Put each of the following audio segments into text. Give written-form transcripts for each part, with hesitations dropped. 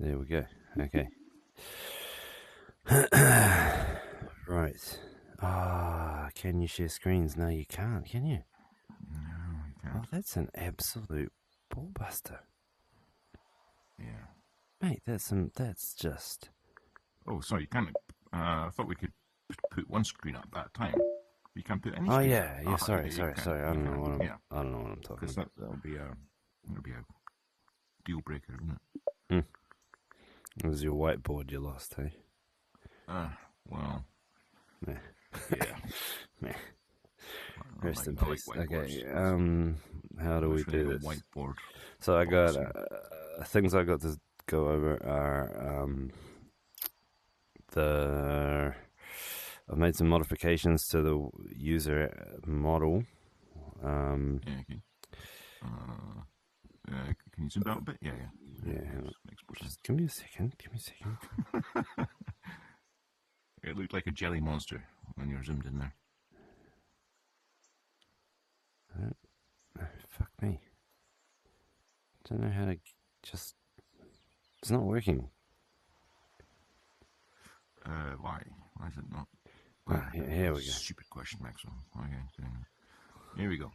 There we go. Okay. Right. Can you share screens? No, you can't, can you? No, you can't. Oh, that's an absolute ballbuster. Yeah. Mate, that's just... Oh, sorry, you can't. I thought we could put one screen up at a time. You can't put any Oh, screens yeah, up. sorry. You I can. don't know what Yeah, I don't know what I'm talking because about. that'll be a deal breaker, isn't it? It was your whiteboard you lost, hey? Well, Meh. yeah. Meh. I Rest in like peace. whiteboards. Okay, how do we Wish we do had a this? whiteboard. So I got policy. things I got to go over are I've made some modifications to the user model. Yeah, okay. Can you zoom out a bit? Yeah. Yeah, Makes more sense. just give me a second. It looked like a jelly monster when you're zoomed in there. Oh, fuck me. Don't know how to just... It's not working. Why? Why is it not? Here we go. Stupid question, Maxwell. Okay, so here we go.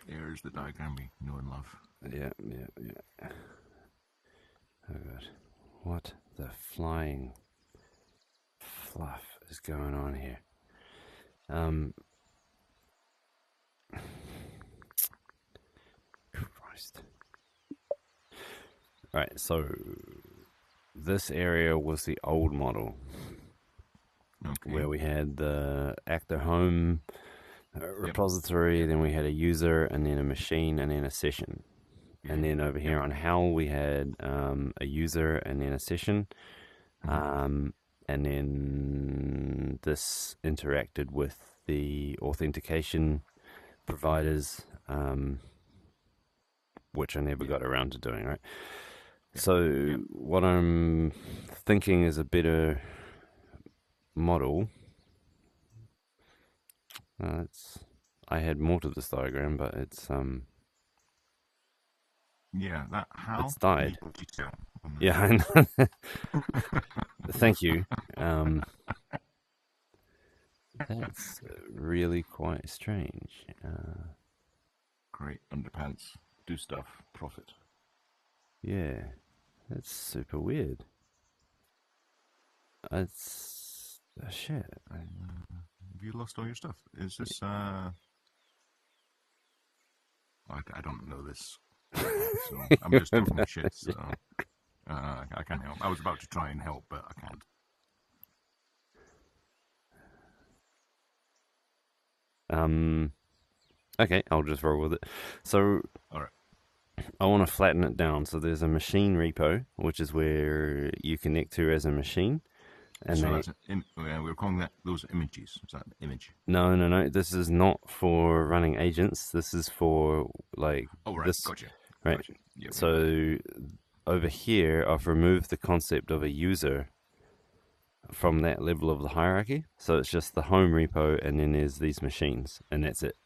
There's the diagram we know and love. Yeah. Oh god. What the flying fluff is going on here? Christ. Right, so this area was the old model. Okay. Where we had the actor home repository, then we had a user, and then a machine, and then a session. And then over here on How, we had a user, and then a session. And then this interacted with the authentication providers, which I never got around to doing, right? So what I'm thinking is a better model. I had more to this diagram, but it's yeah, that how it's died. Detail. Yeah, I know. Thank you. That's really quite strange. Great underpants, do stuff, profit. Yeah, that's super weird. It's shit. Have you lost all your stuff? Is this I don't know this, so I'm just talking shit. So I can't help. I was about to try and help, but I can't. Okay, I'll just roll with it. So, all right. I want to flatten it down. So there's a machine repo, which is where you connect to as a machine. And so that's we're calling those images. Is that an image? No. This is not for running agents. This is for like this. Gotcha. Right. Gotcha. Yep. So over here, I've removed the concept of a user from that level of the hierarchy. So it's just the home repo, and then there's these machines, and that's it.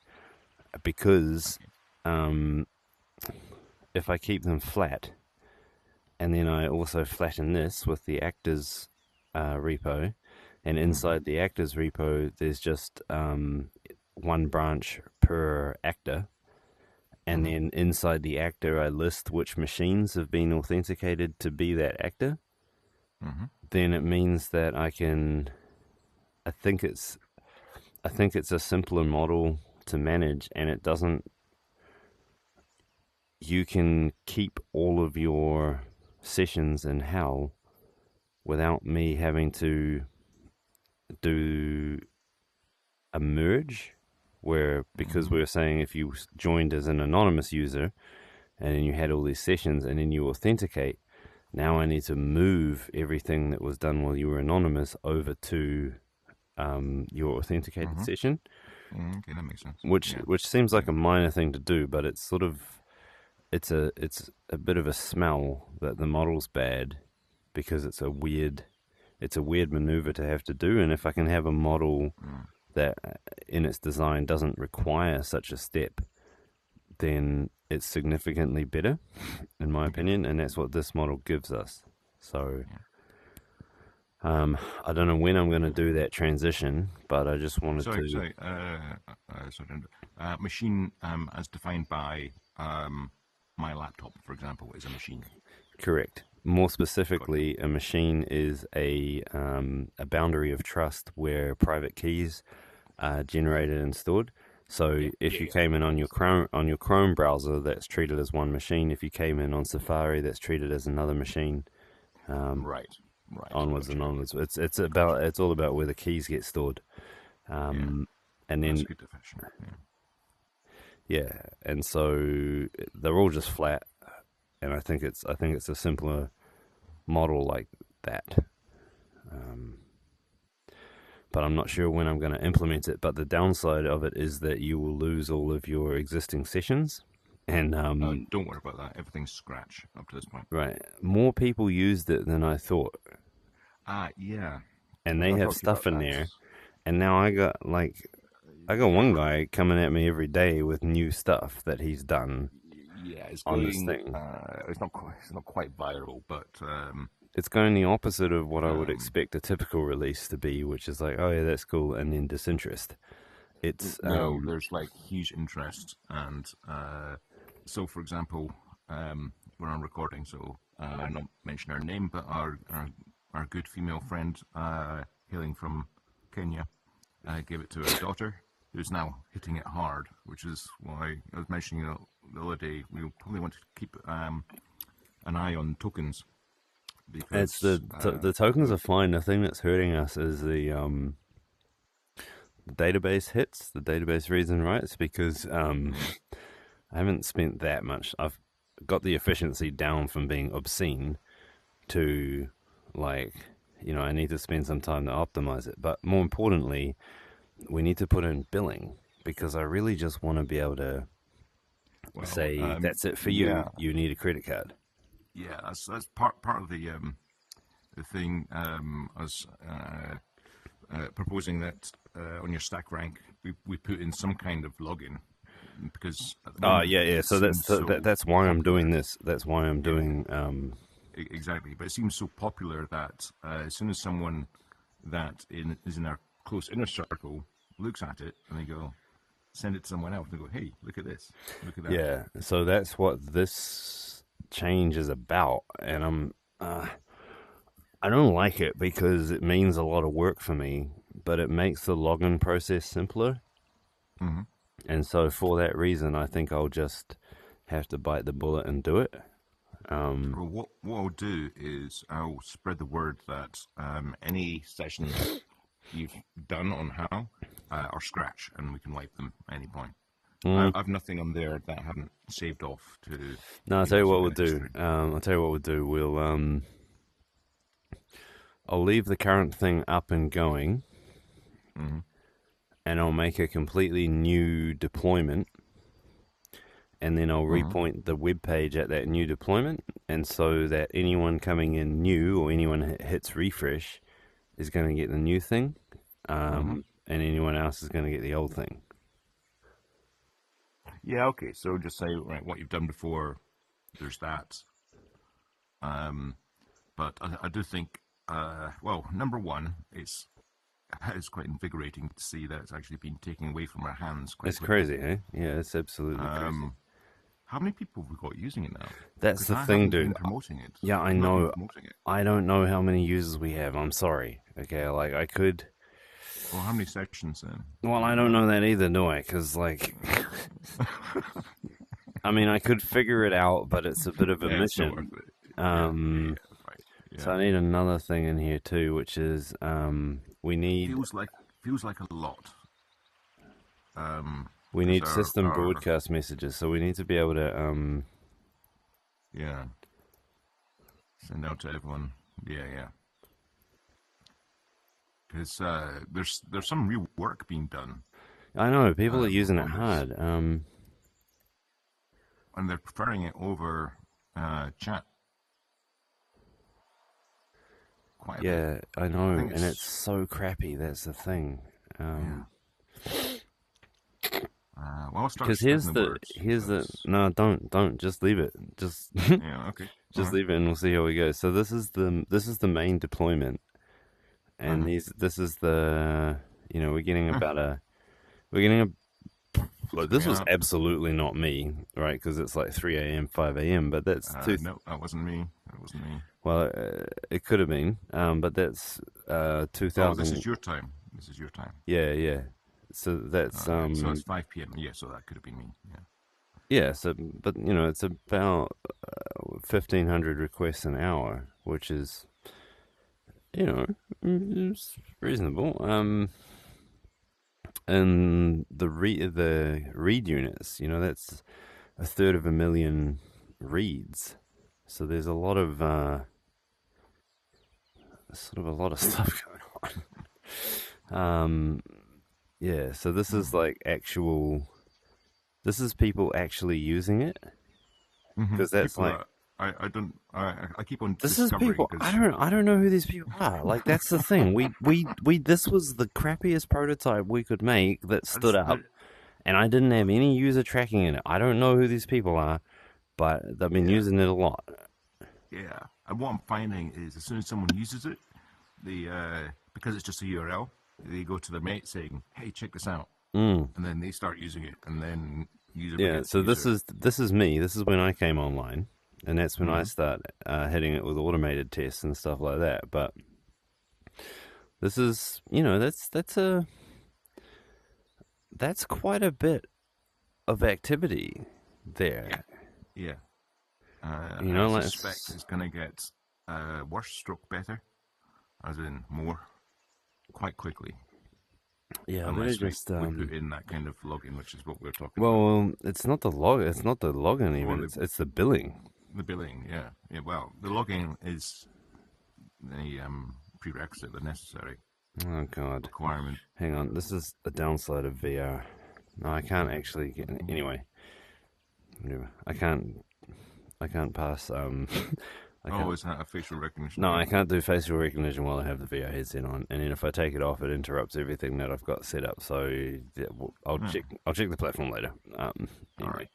Because if I keep them flat, and then I also flatten this with the actors repo, and inside the actors repo, there's just one branch per actor. And then inside the actor, I list which machines have been authenticated to be that actor. Then it means that I can. I think it's a simpler model to manage, and it doesn't. You can keep all of your sessions in How without me having to do a merge. Where, because we were saying if you joined as an anonymous user and then you had all these sessions and then you authenticate, now I need to move everything that was done while you were anonymous over to your authenticated session. Okay, that makes sense. Which seems like a minor thing to do, but it's sort of it's a bit of a smell that the model's bad because it's a weird maneuver to have to do. And if I can have a model that in its design doesn't require such a step, then it's significantly better, in my Okay. opinion, and that's what this model gives us. So Yeah. I don't know when I'm going to do that transition, but I just wanted Sorry, to. sorry. Sorry. Machine, as defined by my laptop, for example, is a machine. Correct. More Got you. specifically, a machine is a boundary of trust where private keys are generated and stored. So Yeah, if yeah, you yeah. came in on your That's the one. Chrome browser, that's treated as one machine. If you came in on Safari, that's treated as another machine. Um, Right, right. Onwards Got and you. onwards. Got you. It's all about where the keys get stored. Yeah, Um, and that's then a good definition. Yeah. yeah, and so they're all just flat. And I think it's a simpler model like that. Um, but I'm not sure when I'm going to implement it. But the downside of it is that you will lose all of your existing sessions. And Don't worry about that. Everything's scratch up to this point. right, more people used it than I thought, Yeah. and I was they going to have talk to you about stuff in that. there. And now I got one guy coming at me every day with new stuff that he's done Yeah, it's on this going. thing. It's not quite viral, but It's going the opposite of what I would um, expect a typical release to be, which is like, oh yeah, that's cool, and then disinterest. It's no, there's like huge interest, and so for example, we're on recording, so I'll not mention her name, but our good female friend, hailing from Kenya, gave it to her daughter, who's now hitting it hard, which is why I was mentioning the other day. We probably want to keep an eye on tokens it's because the tokens are fine. The thing that's hurting us is the database hits, the database reads and writes because I haven't spent that much. I've got the efficiency down from being obscene to like I need to spend some time to optimize it. But more importantly, we need to put in billing because I really just want to be able to well, say that's it for you. yeah, You need a credit card. yeah, that's part of the thing. I was proposing that on your stack rank, we put in some kind of login because at the Oh moment yeah, yeah. it So seems so that's why I'm popular. doing this. That's why I'm Yeah, doing. exactly. But it seems so popular that as soon as someone is in our close inner circle looks at it and they go, send it to someone else and they go, hey, look at this, look at that. Yeah. So that's what this change is about, and I don't like it because it means a lot of work for me, but it makes the login process simpler. Mm-hmm. And so for that reason, I think I'll just have to bite the bullet and do it. Um, Well, what I'll do is I'll spread the word that any sessions you've done on how are scratch, and we can wipe them at any point. mm, I've nothing on there that I haven't saved off to, no, I'll tell you some what we'll kind of do. history. I'll tell you what we'll do. I'll leave the current thing up and going, Mm-hmm. and I'll make a completely new deployment, and then I'll Mm-hmm. repoint the web page at that new deployment, and so that anyone coming in new or anyone hits refresh is going to get the new thing, Mm-hmm. and anyone else is going to get the old thing. Yeah, okay. So just say right what you've done before. There's that. But I do think, well, number one, it's quite invigorating to see that it's actually been taken away from our hands quite It's quickly. crazy, eh? Yeah, it's absolutely crazy. How many people have we got using it now? That's Because the I thing, haven't dude. been promoting it. Yeah, I I've not been know. promoting it. I don't know how many users we have. I'm sorry. Okay, like I could. Well, how many sessions then Well, do I we don't have? know that either, do I? Because like, I mean, I could figure it out, but it's a bit of a Yeah, it's not worth mission. it. Yeah, yeah, Um, yeah, right. so Yeah, I need another thing in here too, which is we need feels like a lot. Um, we because need system broadcast messages. So we need to be able to yeah, send out to everyone. Yeah, yeah. Because there's some real work being done I know people are using it on this, hard. and they're preferring it over chat quite a bit. Yeah, I I know, think and it's it's so crappy. That's the thing. yeah. Um, Well, I'll start Because spitting the words here's the because no, don't just leave it. Just yeah, okay, all just right, leave it, and we'll see how we go. So this is the main deployment, and uh-huh. this is the we're getting we're getting a look. This was Yeah. absolutely not me, right? Because it's like 3 a.m., 5 a.m. But that's two. No, that wasn't me. That wasn't me. Well, it could have been, but that's Oh, this 2000. is your time. This is your time. Yeah, yeah. So that's Right. So it's 5 p.m. Yeah, so that could have been me. Yeah. yeah. So but it's about 1,500 requests an hour, which is it's reasonable. And the read units, that's a third of a million reads. So there's a lot of sort of a lot of stuff going on. Yeah. So this is like actual. This is people actually using it Mm-hmm. because that's People like that I don't I keep on this is discovering people. because I don't know who these people are. Like that's the thing. We this was the crappiest prototype we could make that stood up, and I didn't have any user tracking in it. I don't know who these people are, but they've been yeah, using it a lot. yeah. And what I'm finding is as soon as someone uses it, the because it's just a URL, they go to their mate saying, "Hey, check this out," Mm. and then they start using it, and then user Yeah. begets So user. this is me. This is when I came online, and that's when I Mm-hmm. start hitting it with automated tests and stuff like that. But this is that's quite a bit of activity Yeah, there. yeah. I suspect Let's it's going to get worse stroke better, as in more, quite quickly, yeah. I better unless just we put in that kind of login, which is what we're talking about. well, it's not the log. It's not the login Or even. It's the billing. the billing, yeah. Yeah, well, the login is the prerequisite, the necessary Oh God. requirement. Hang on. This is the downside of VR. No, I can't actually get anyway. I can't. I can't pass. I Oh, can't. is that a facial recognition No, I thing? can't do facial recognition while I have the VR headset on, and then if I take it off, it interrupts everything that I've got set up. So yeah, I'll Hmm. check. I'll check the platform later. All right. Anyway.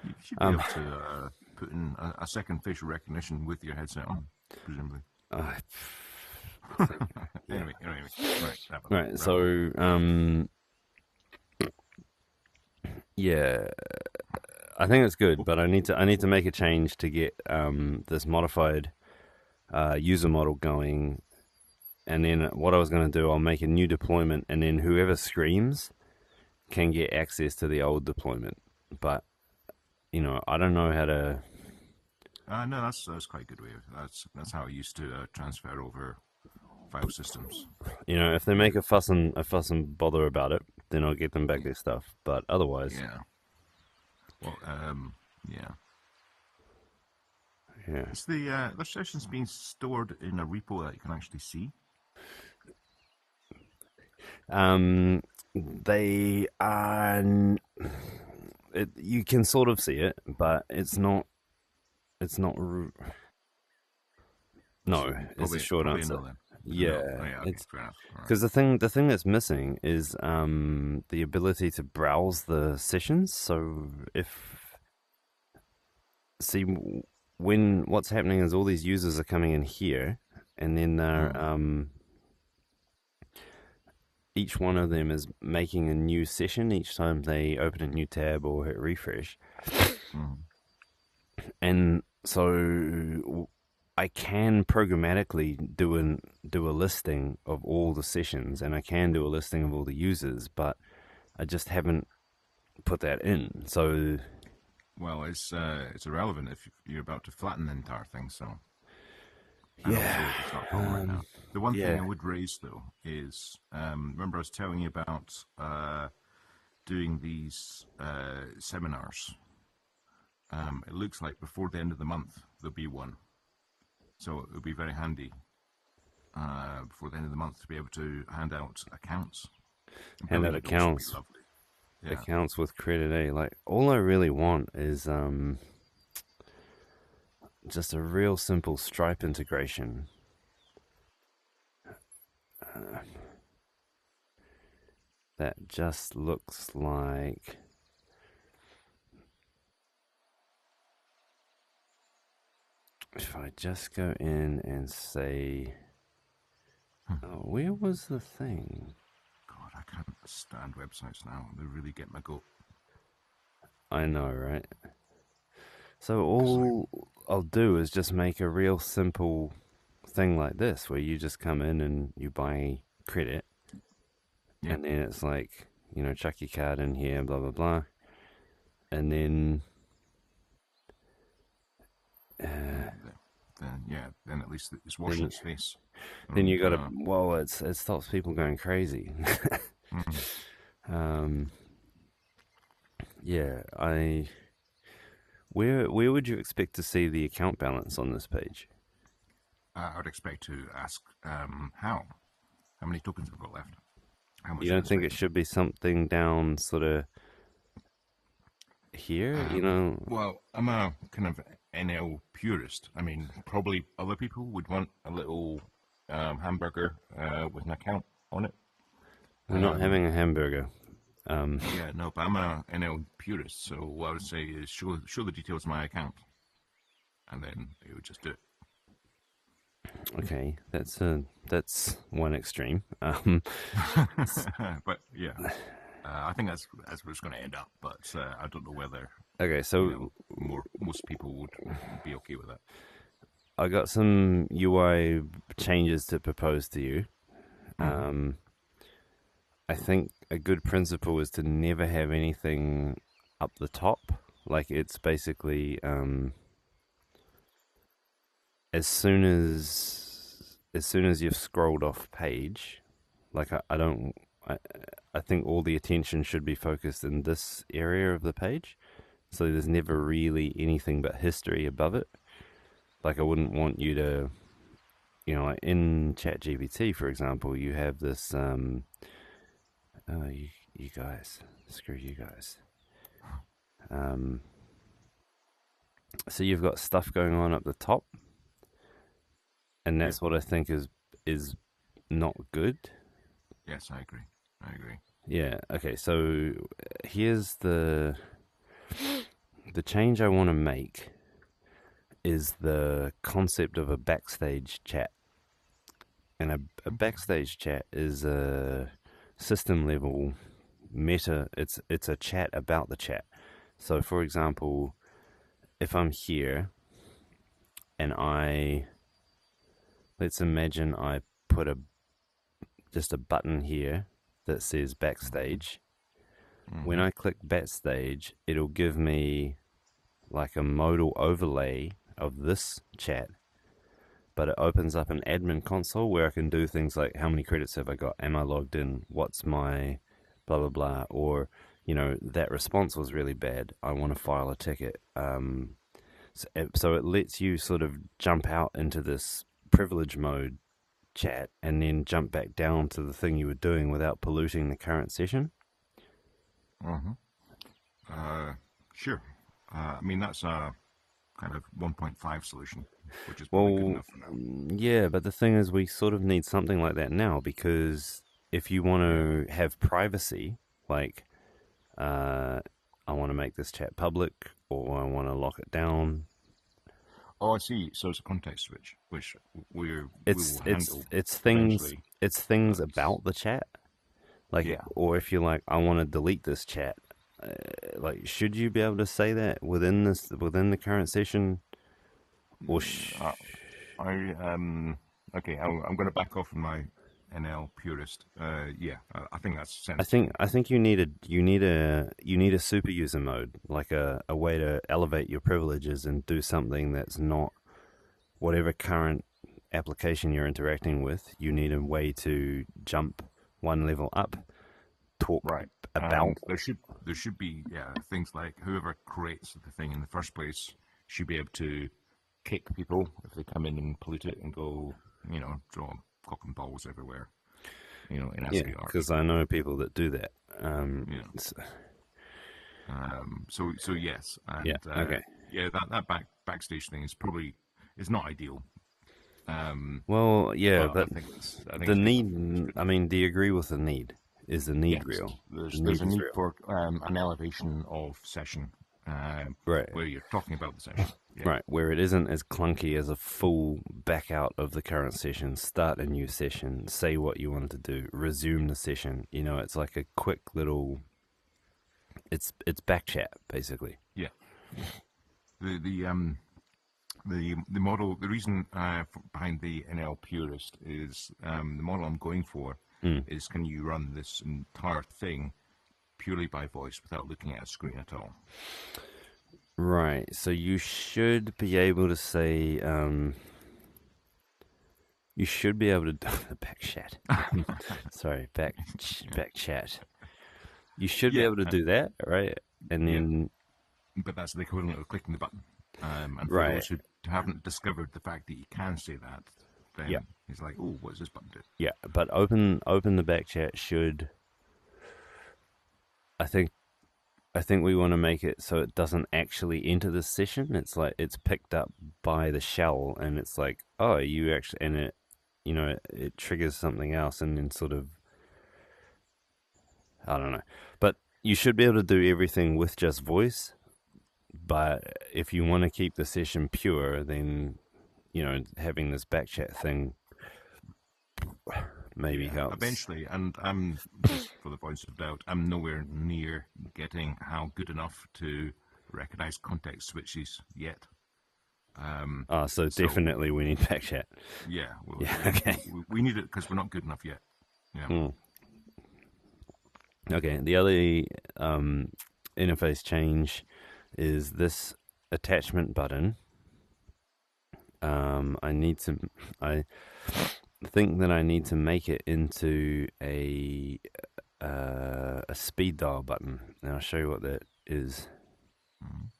You should be Um. able to put in a second facial recognition with your headset on, presumably. Uh, yeah. Anyway, right, Right. wrap up. So yeah, I think it's good, Oh, but I need to make a change to get this modified user model going. And then what I was going to do, I'll make a new deployment, and then whoever screams can get access to the old deployment. But I don't know how to. no, that's quite a good way. That's how I used to transfer over file systems. If they make a fuss and bother about it, then I'll get them back their stuff. But otherwise, Yeah. Well, yeah. yeah. Is the sessions being stored in a repo that you can actually see? They are. You can sort of see it, but it's not. It's not. No, is the short Probably a answer. no then. It's a no. Oh Yeah, yeah, okay, it's fair enough. All right. because the thing that's missing is the ability to browse the sessions. So if see when what's happening is all these users are coming in here, and then they're Mm, each one of them is making a new session each time they open a new tab or hit refresh, mm, and so I can programmatically do a listing of all the sessions, and I can do a listing of all the users, but I just haven't put that in. So well, it's irrelevant if you're about to flatten the entire thing. So, and also yeah, it's not a problem right now. The one thing yeah, I would raise though is remember I was telling you about doing these seminars. It looks like before the end of the month there'll be one, so it would be very handy before the end of the month to be able to hand out accounts. and Billing that would also be accounts lovely. Yeah. accounts with credit A. Like all I really want is just a real simple Stripe integration. That just looks like if I just go in and say, oh, where was the thing? God, I can't stand websites now. They really get my goat. I know, right? So Cause like, all I'll do is just make a real simple thing like this, where you just come in and you buy credit, yeah, and then it's like, chuck your card in here, blah blah blah, and then yeah, uh, then at least it's washing then its face. then And you got to. Well, it stops people going crazy. mm, um, yeah, where would you expect to see the account balance on this page? I would expect to ask how many tokens have I got left? How You much are don't we think it spending? should be something down sort of here? Well, I'm a kind of NL purist. I mean, probably other people would want a little hamburger with an account on it. We're not Um, having a hamburger. Um, yeah, no, but I'm a NL purist, so what I would say is show the details of my account, and then it would just do it. okay, that's one extreme. But yeah, I think that's where it's going to end up. But I don't know whether Okay, so most people would be okay with that. I got some UI changes to propose to you. Mm-hmm. Um, I think a good principle is to never have anything up the top. Like it's basically as soon as you've scrolled off page, like I don't I, I think all the attention should be focused in this area of the page. So there's never really anything but history above it. Like I wouldn't want you to, like in ChatGPT, for example, you have this. Oh, you guys, screw you guys. Um, so you've got stuff going on up the top, and Yeah. that's what I think is not good. Yes, I agree. I agree. Yeah. Okay. So here's the change I want to make is the concept of a backstage chat. And a Okay. backstage chat is a system level meta. It's a chat about the chat. So, for example, if I'm here and let's imagine I put just a button here that says backstage. When Mm-hmm. I click backstage, it'll give me like a modal overlay of this chat, but it opens up an admin console where I can do things like how many credits have I got? Am I logged in? What's my blah blah blah? Or that response was really bad. I want to file a ticket. So it lets you sort of jump out into this privilege mode chat and then jump back down to the thing you were doing without polluting the current session. Mm-hmm. Sure. I mean, that's a kind of 1.5 solution, which is probably good Well, enough for now. yeah, but the thing is, we sort of need something like that now because if you want Yeah. to have privacy, like uh, I want to make this chat public or I want to lock it down. Oh, I see. So it's a context switch, which we It's will it's handle it's things eventually. it's things But about the chat, like, yeah, or if you're like, I want to delete this chat, like, should you be able to say that within the current session, or uh, I okay. I'm going to back off from my NL purist. Yeah, I think that's I sensible. think I think you need a super user mode, like a way to elevate your privileges and do something that's not whatever current application you're interacting with. You need a way to jump one level up, talk Right. about. And there should be things like whoever creates the thing in the first place should be able to kick people if they come in and pollute it and go, draw cock and balls everywhere, in Yeah, ASCII art. because I know people that do that. You know. So yes, Yeah. and Okay. yeah, that backstage thing is not ideal. Well, yeah, But but I think the it's good enough. It's need. good I enough. mean, do you agree with the need? Is the need Yes, real? The there's need a is need real. for an elevation of session. Right. where you're talking about the session. Yeah, Right, where it isn't as clunky as a full back out of the current session, start a new session, say what you wanted to do, resume the session. You know, it's like a quick little. It's Backchat basically. yeah, yeah. The model, the reason behind the NL Purist is the model I'm going for Mm. is can you run this entire thing purely by voice without looking at a screen at all? Right, so you should be able to say. You should be able to do the Backchat. Sorry, Backchat. You should be Yeah, able to do that, right? And yeah, then but that's the equivalent of clicking the button. And for right, those who haven't discovered the fact that you can say that, yeah, then it's like, oh, what does this button do? yeah. But open the Backchat should. I think I think we want to make it so it doesn't actually enter the session. It's like it's picked up by the shell, and it's like, oh, you actually, and it, it triggers something else, and then sort of, I don't know. But you should be able to do everything with just voice. But if you want to keep the session pure, then having this backchat thing maybe Yeah, helps. eventually, and I'm just for the voice of doubt, I'm nowhere near getting how good enough to recognize context switches yet. So So definitely we need backchat. yeah, well, Yeah. yeah, Okay. we need it because we're not good enough yet. Yeah. Mm. Okay. The other interface change is this attachment button. I need to. I think that I need to make it into a speed dial button. And I'll show you what that is. Mhm.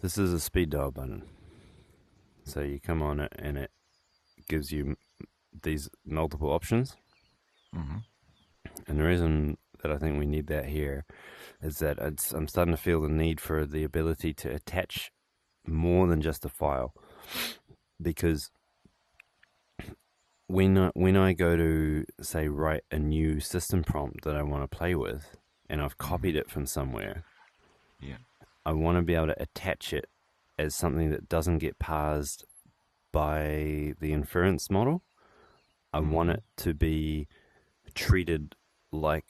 This is a speed dial button. So you come on it, and it gives you these multiple options. Mhm. And the reason that I think we need that here is that I'm starting to feel the need for the ability to attach more than just a file, because when I go to say write a new system prompt that I want to play with, and I've Mhm. copied it from somewhere, Yeah. I want to be able to attach it as something that doesn't get parsed by the inference model. I want Mhm. it to be treated like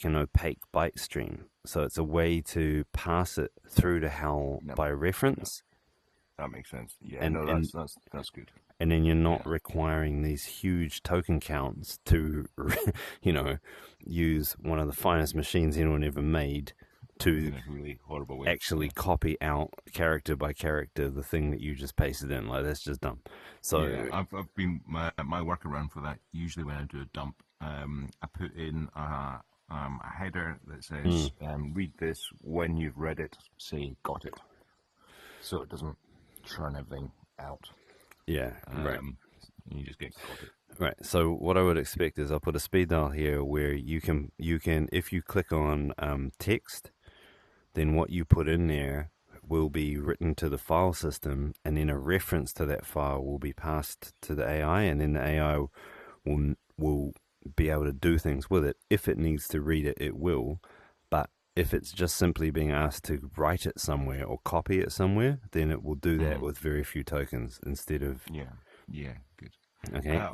an opaque byte stream. So it's a way to pass it through to HAL No, by no, reference, that makes sense. Yeah. and No, and that's good. and then you're not Yeah. requiring these huge token counts to, you know, use one of the finest machines anyone ever made to In a really horrible way. actually Yeah. copy out character by character the thing that you just pasted in. Like that's just dumb. Yeah, So I've been my workaround for that. Usually, when I do a dump, I put in a header that mm, says, "Read this when you've read it. Say got it," so it doesn't churn everything out. yeah, right. Um, you just get got it. Right. So what I would expect is I'll put a speed dial here where you can if you click on text, then what you put in there will be written to the file system, and then a reference to that file will be passed to the AI, and then the AI will be able to do things with it. If it needs to read it, it will. But if it's just simply being asked to write it somewhere or copy it somewhere, then it will do that Mm, with very few tokens instead of yeah, yeah, good. okay.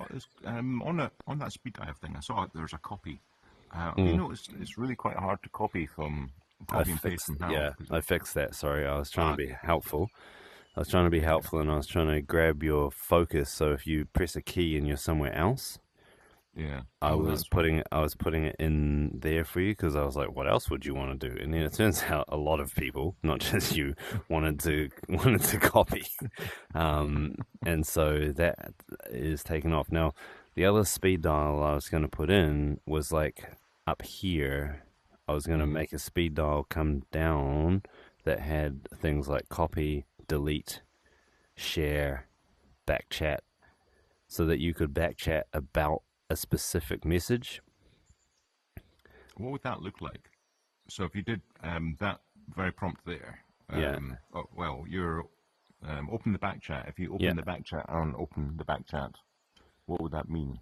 On that speed dive thing, I saw there's a copy. Have you Mm. noticed it's really quite hard to copy from I copy and paste fixed, from HAL? yeah, I fixed that. Sorry, I was trying to be Okay, good. helpful. I was trying to be Yeah, helpful, and I was trying to grab your focus. So if you press a key and you're somewhere else, yeah. I Oh, was that's fine. putting it in there for you because I was like, what else would you want to do? And then it turns out a lot of people, not just you, wanted to copy, and so that is taken off. Now, the other speed dial I was going to put in was like up here. I was going to Mm, make a speed dial come down that had things like copy, delete, share, backchat, so that you could backchat about a specific message. what would that look like? So if you did that very prompt there, Yeah, oh, well, you're open the back chat. If you yeah. open the back chat and open the back chat, what would that mean?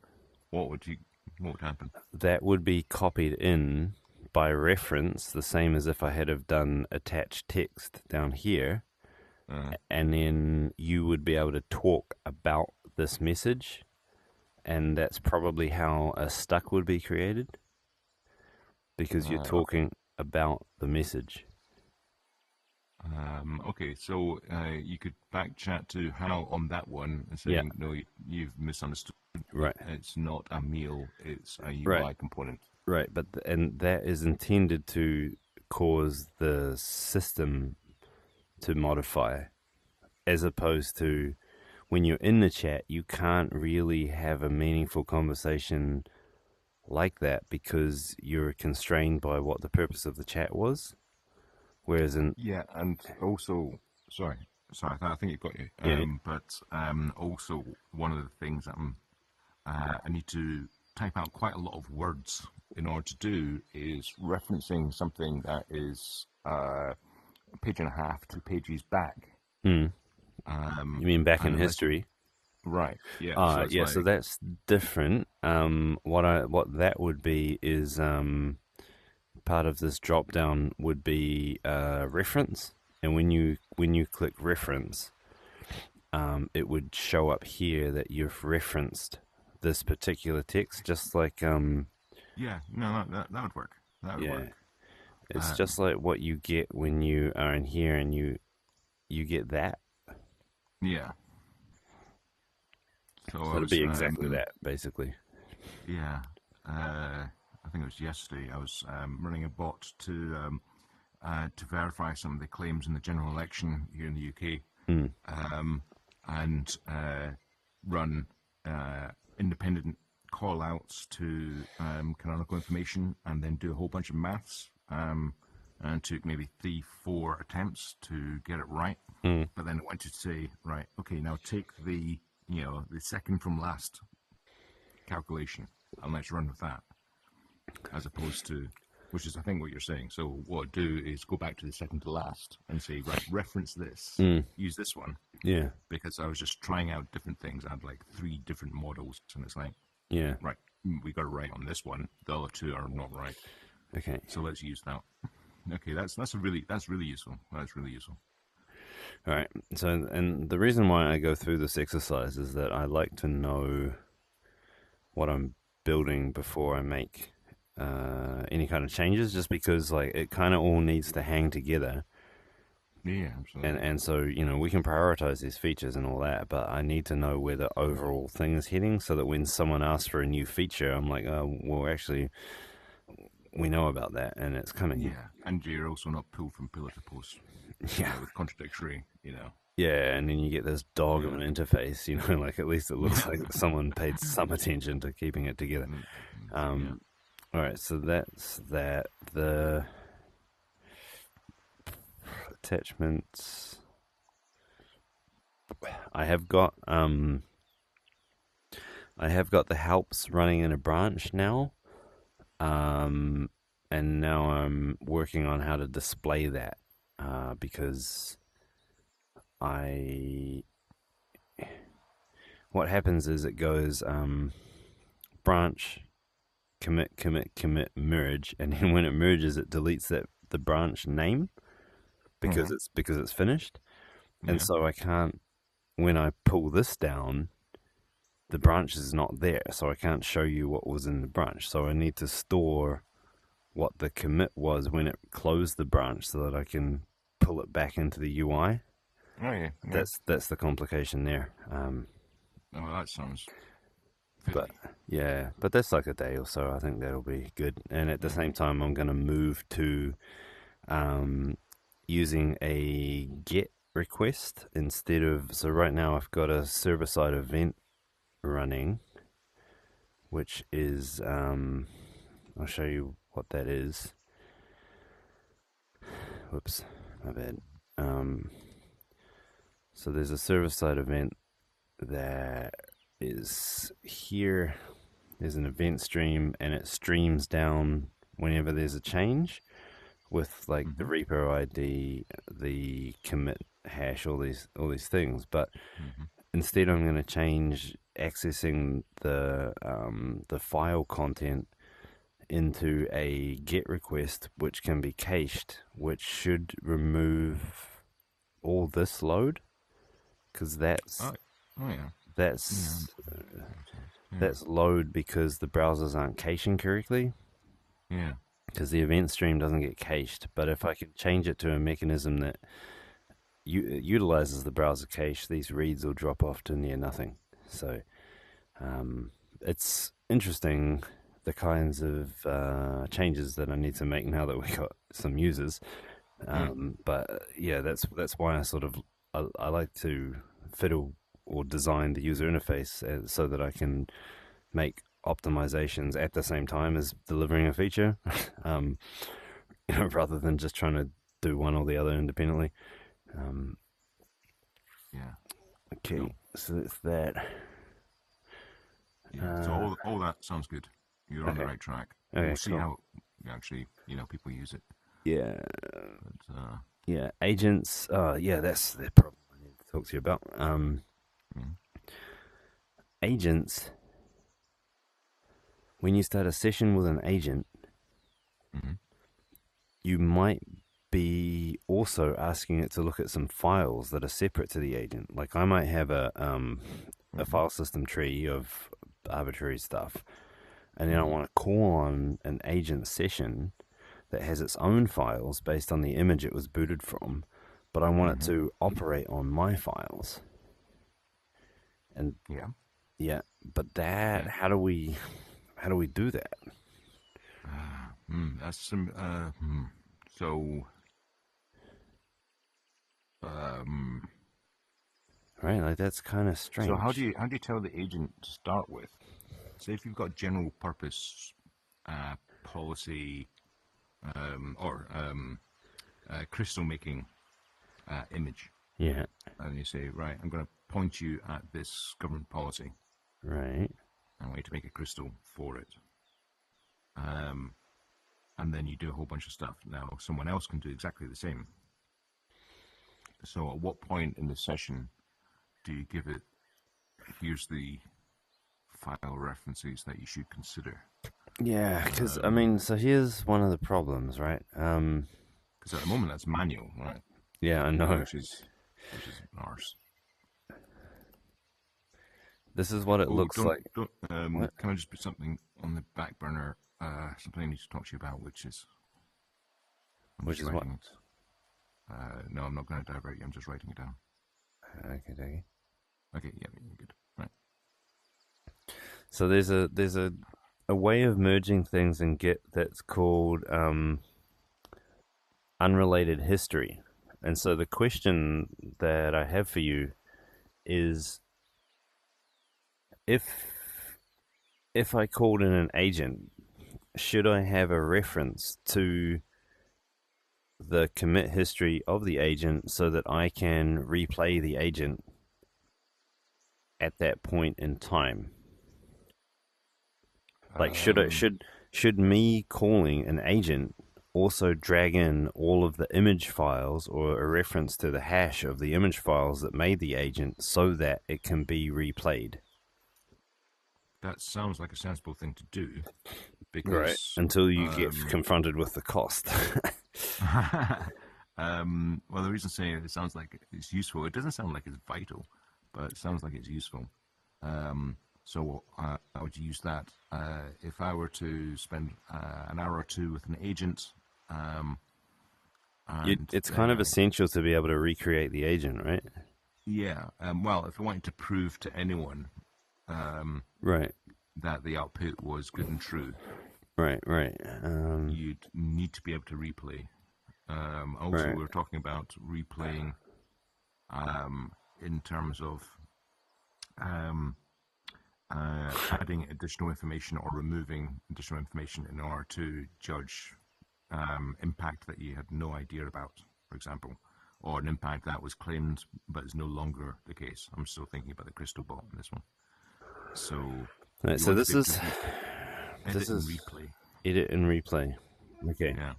What would you? What would happen? That would be copied in by reference, the same as if I had have done attached text down here, Uh, and then you would be able to talk about this message, and that's probably how a stuck would be created because you're okay. talking about the message. Okay, so you could back chat to Hal on that one and Yeah, saying, no, you've misunderstood. right, It's not a meal, it's a right, UI component. right. And that is intended to cause the system to modify, as opposed to when you're in the chat, you can't really have a meaningful conversation like that because you're constrained by what the purpose of the chat was. Whereas in Yeah, and also, sorry, sorry, I think you've got you. yeah, But also, one of the things that I need to type out quite a lot of words in order to do is referencing something that is a page and a half, 2 pages back. hmm, you mean back in And unless you, history? right, yeah, so it's Yeah. So like, that's different. What that would be is part of this drop down would be reference, and when you click reference, it would show up here that you've referenced this particular text, just like yeah, no, that would work. That would yeah, work. it's just like what you get when you are in here and you get that. Yeah, so So I it'll was, be exactly that, basically. yeah, I think it was yesterday. I was running a bot to verify some of the claims in the general election here in the UK, Hmm. and run independent call outs to canonical information, and then do a whole bunch of maths. And took maybe 3, 4 attempts to get it right. Hmm. But then it wanted to say, right, okay, now take the second from last calculation and let's run with that, as opposed to, which is I think what you're saying. So what I do is go back to the second to last and say, right, reference this, Hmm. use this one, Yeah. because I was just trying out different things. I had like 3 different models, and it's like, Yeah. right, we got it right on this one. The other two are not right. Okay. So let's use that. Okay, that's really useful. That's really useful. All right. So, and the reason why I go through this exercise is that I like to know what I'm building before I make any kind of changes, just because like it kind of all needs to hang together. Yeah, absolutely. And so we can prioritize these features and all that, but I need to know where the overall thing is heading, so that when someone asks for a new feature, I'm like, oh, well, actually, we know about that, and it's coming. Yeah, and you're also not pulled from pillar to post, Yeah. with contradictory, Yeah, and then you get this dog of Yeah. an interface, like at least it looks like someone paid some attention to keeping it together. Yeah. All right, so that's that. The attachments. I have got the helps running in a branch now. And now I'm working on how to display that, because I what happens is it goes branch, commit, commit, commit, merge, and then when it merges, it deletes the branch name because Hmm. it's finished, and Yeah. so I can't, when I pull this down, the branch is not there, so I can't show you what was in the branch. So I need to store what the commit was when it closed the branch so that I can pull it back into the UI. Oh yeah. Yeah. That's the complication there. Oh, that sounds But fiddly. yeah, but that's like a day or so. I think that'll be good. And at the same time, I'm going to move to using a GET request instead of. So right now, I've got a server side event running, which is I'll show you what that is. Whoops, my bad. So there's a server side event that is here. There's an event stream, and it streams down whenever there's a change with like the Mm-hmm. repo ID, the commit hash, all these things. But Mm-hmm. instead, I'm going to change accessing the file content into a GET request, which can be cached, which should remove all this load, because Oh, oh yeah. Yeah. that's Yeah. that's load because the browsers aren't caching correctly, Yeah. because the event stream doesn't get cached. But if I can change it to a mechanism that utilizes the browser cache, these reads will drop off to near nothing. So it's interesting the kinds of changes that I need to make now that we got some users. Yeah. But yeah, that's why I like to fiddle or design the user interface so that I can make optimizations at the same time as delivering a feature, um, rather than just trying to do one or the other independently. Um, Yeah. okay, Cool. so that's that. Yeah. So all that sounds good. You're on the Okay, right track. We'll okay, see cool. how actually people use it. Yeah, But yeah, agents. Yeah, that's the problem I need to talk to you about. mm, Agents. When you start a session with an agent, mm-hmm. you might be also asking it to look at some files that are separate to the agent. Like I might have a Mm-hmm. file system tree of arbitrary stuff, and then I Mm-hmm. want to call on an agent session that has its own files based on the image it was booted from, but I want it Mm-hmm. to operate on my files. And Yeah. yeah, but that Yeah. how do we do that? That's some. So um, Right, like that's kind of so strange. how do you tell the agent to start with? Say if you've got general purpose policy or crystal making image, Yeah, and you say, right, I'm going to point you at this government policy. right. I want you to make a crystal for it. Um, and then you do a whole bunch of stuff. Now, someone else can do exactly the same. So, at what point in the session do you give it, here's the file references that you should consider? Yeah, because I Um, mean, so here's one of the problems, right? Because at the moment that's manual, right? Yeah, I know. Which is arse. This is what it Oh, looks like. don't. What? Can I just put something on the back burner? Something I need to talk to you about, which is I'm Which just is what? writing it. No, I'm not going to divert you. I'm just writing it down. Okay, okay. Okay, yeah, you're good. Right. So there's a way of merging things in Git that's called unrelated history. And so the question that I have for you is if if I called in an agent, should I have a reference to the commit history of the agent so that I can replay the agent at that point in time? Like Um, should me calling an agent also drag in all of the image files or a reference to the hash of the image files that made the agent so that it can be replayed? that sounds like a sensible thing to do Right. because, Until you get confronted with the cost. well, the reason saying it sounds like it's useful. It doesn't sound like it's vital, but it sounds like it's useful. So I would use that if I were to spend an hour or two with an agent, and It's then kind of essential to be able to recreate the agent, right? yeah, well, if I wanted to prove to anyone Right. that the output was good and true, Right, right. you'd need to be able to replay. Also, Right. we were talking about replaying in terms of um, adding additional information or removing additional information in order to judge impact that you had no idea about, for example, or an impact that was claimed but is no longer the case. I'm still thinking about the crystal ball in this one. So Right, you so want to this be able is to this edit and is replay. Edit and replay. Okay. Yeah.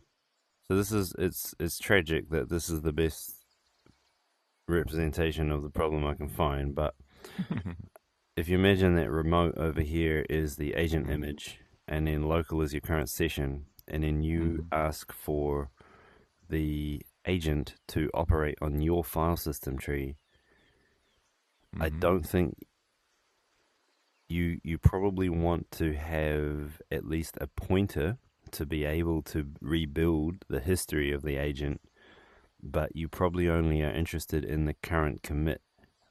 So this is it's tragic that this is the best representation of the problem I can find, but if you imagine that remote over here is the agent Mm-hmm. image and then local is your current session and then you Mm-hmm. ask for the agent to operate on your file system tree, I Mm-hmm. don't think you probably want to have at least a pointer to be able to rebuild the history of the agent, but you probably only are interested in the current commit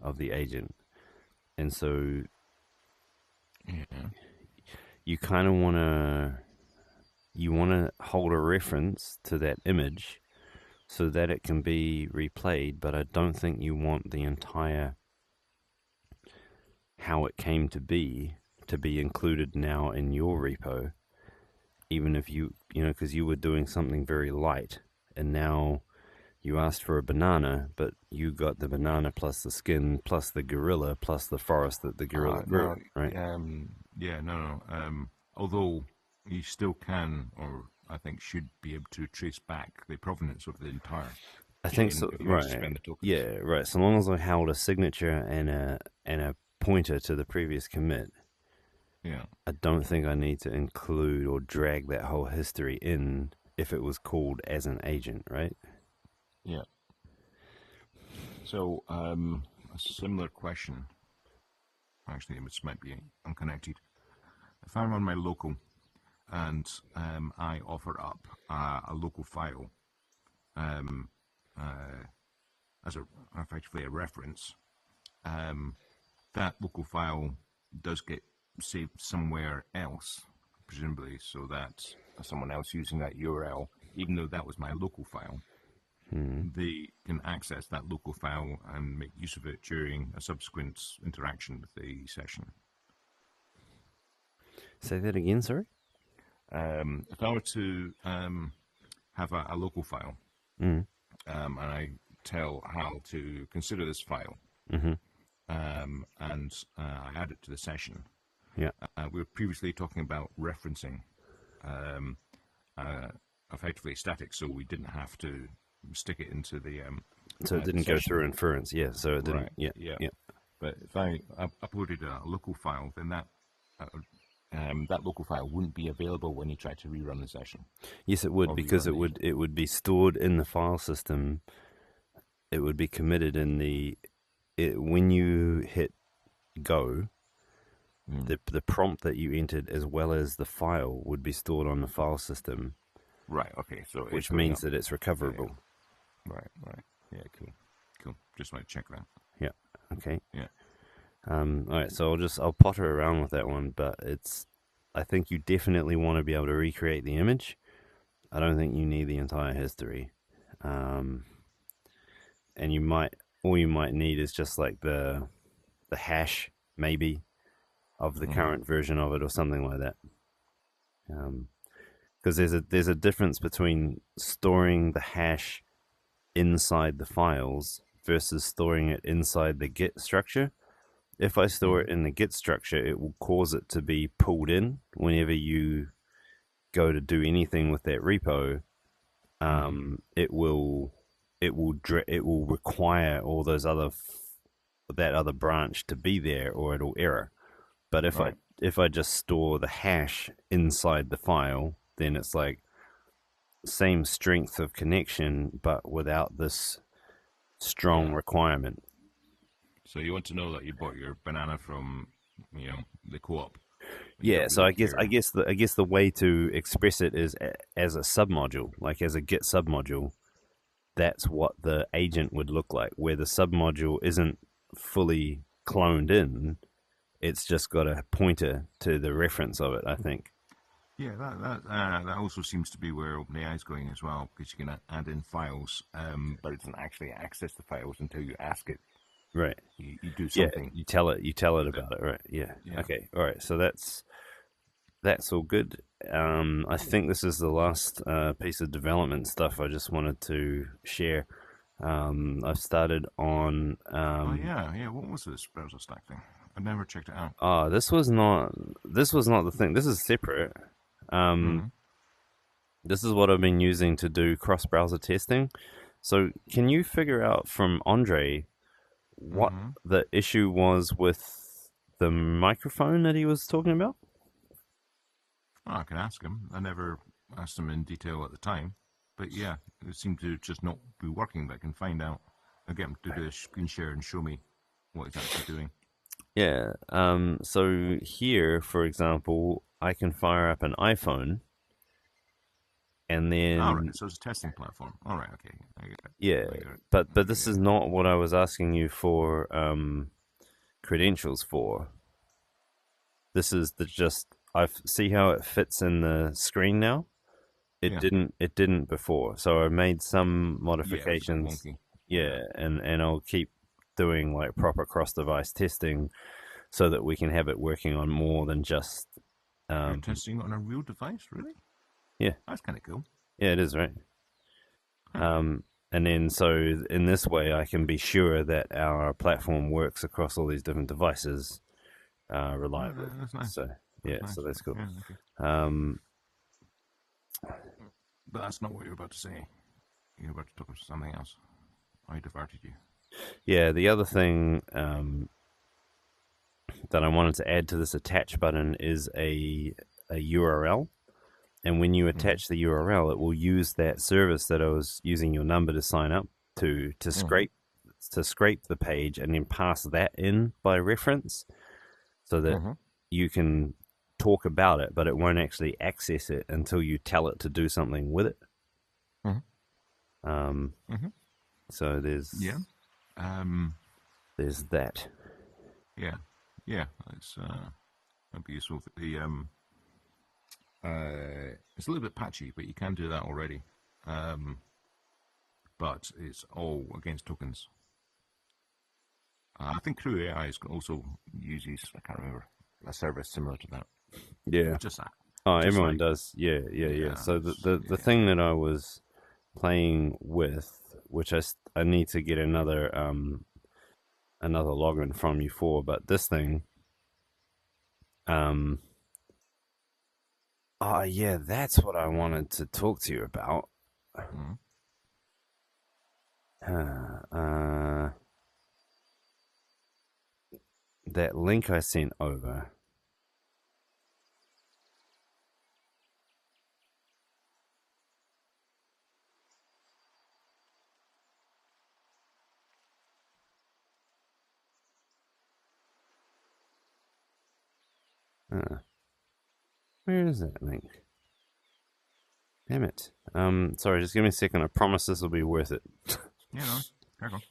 of the agent. And so Yeah. you kind of want to hold a reference to that image so that it can be replayed, but I don't think you want the entire how it came to be included now in your repo, even if because you were doing something very light and now you asked for a banana, but you got the banana plus the skin plus the gorilla plus the forest that the gorilla grew, No. right? Yeah. No. No. Although you still can, or I think should be able to trace back the provenance of the entire I think chain so, if you want to right. spend the tokens. Yeah, right. So long as I held a signature and a pointer to the previous commit, Yeah. I don't think I need to include or drag that whole history in if it was called as an agent, right? Yeah. So, a similar question. Actually, this might be unconnected. If I'm on my local and I offer up a local file um, uh, as effectively a reference, um, that local file does get saved somewhere else, presumably, so that someone else using that URL, even though that was my local file, Hmm. they can access that local file and make use of it during a subsequent interaction with the session. Say that again, sorry? If I were to have a local file Mm. and I tell how to consider this file Mm-hmm. and I add it to the session, Yeah. we were previously talking about referencing um, uh, effectively static, so we didn't have to stick it into So it the didn't go through session. inference, yeah. So it didn't, Right. yeah, Yeah. yeah. But if I uploaded a local file, then uh, that local file wouldn't be available when you try to rerun the session Yes, it would or because rerun it the. would be stored in the file system. It would be committed in when you hit go, Mm. the prompt that you entered as well as the file would be stored on the file system, Right. Okay. So it's which going means up. that it's Yeah. Yeah. recoverable. Right. Right. Yeah. Cool. Cool. Just want to check that. Yeah. Okay. Yeah. All right. So I'll potter around with that one, but I think you definitely want to be able to recreate the image. I don't think you need the entire history. Um, and all you might need is just like the hash maybe of the Mm-hmm. current version of it or something like that. Because there's a difference between storing the hash inside the files versus storing it inside the Git structure. If I store Mm-hmm. it in the Git structure, it will cause it to be pulled in whenever you go to do anything with that repo. Mm-hmm. It will it will require all those that other branch to be there, or it'll error. But Right. if I just store the hash inside the file, then it's like same strength of connection, but without this strong Yeah. requirement. So you want to know that you bought your banana from, the co-op, but you Yeah, don't so really care. I guess the way to express it is as a submodule, like as a Git submodule. That's what the agent would look like, where the submodule isn't fully cloned in. It's just got a pointer to the reference of it, I think. Yeah, that also seems to be where OpenAI is going as well, because you can add in files, but it doesn't actually access the files until you ask it. Right. You do Yeah, something you tell it with it. about it, right? Yeah. Yeah. Okay. All right. So that's all good. I think this is the last piece of development stuff I just wanted to share. I've started on. Oh yeah, yeah. What was this browser stack thing? I never checked it out. This was not the thing. This is separate. Um, Mm-hmm. This is what I've been using to do cross-browser testing. So, can you figure out from Andre what Mm-hmm. the issue was with the microphone that he was talking about? Oh, I can ask him. I never asked him in detail at the time, but yeah, it seemed to just not be working. But I can find out. I'll get him to do a screen share and show me what he's actually doing. Yeah. So here, for example, I can fire up an iPhone, and All then right, so it's a testing platform. All right, okay, I get it. yeah, I get it. but I this get is it. not what I was asking you for credentials for. This is the just I see how it fits in the screen now. Yeah, It didn't before. So I made some yeah, it was a bit modifications. wonky. Yeah, Yeah, and I'll keep doing like proper cross device testing so that we can have it working on more than just you're um testing it on a real device, really? yeah, That's kind of cool. yeah, it is, right? Huh. Um and then so in this way I can be sure that our platform works across all these different devices Oh, reliably. that's nice. So yeah, That's nice. so that's cool. Yeah, okay. Um But that's not what you're about to say. You're about to talk about something else. I diverted you. yeah, the other thing that I wanted to add to this attach button is a URL. And when you Mm-hmm. attach the URL, it will use that service that I was using your number to sign up to Mm-hmm. scrape the page and then pass that in by reference so that Mm-hmm. you can talk about it, but it won't actually access it until you tell it to do something with it. Mm-hmm. Um, Mm-hmm. so Yeah. Um. there's that. Yeah. Yeah. It's that'd be useful. It's a little bit patchy, but you can do that already. Um. But it's all against tokens. I think Crew AI also uses, I can't remember, a service similar to that. Yeah. Just that. Oh, Just everyone like, does. Yeah, yeah, yeah. yeah, So the yeah. thing that I was playing with, which I need to get another login from you for, but this thing, um, oh yeah, that's what I wanted to talk to you about. Mm-hmm. Uh, that link I sent over. Where is that link? Damn it. Sorry, just give me a second. I promise this will be worth it. Yeah, no, carry on.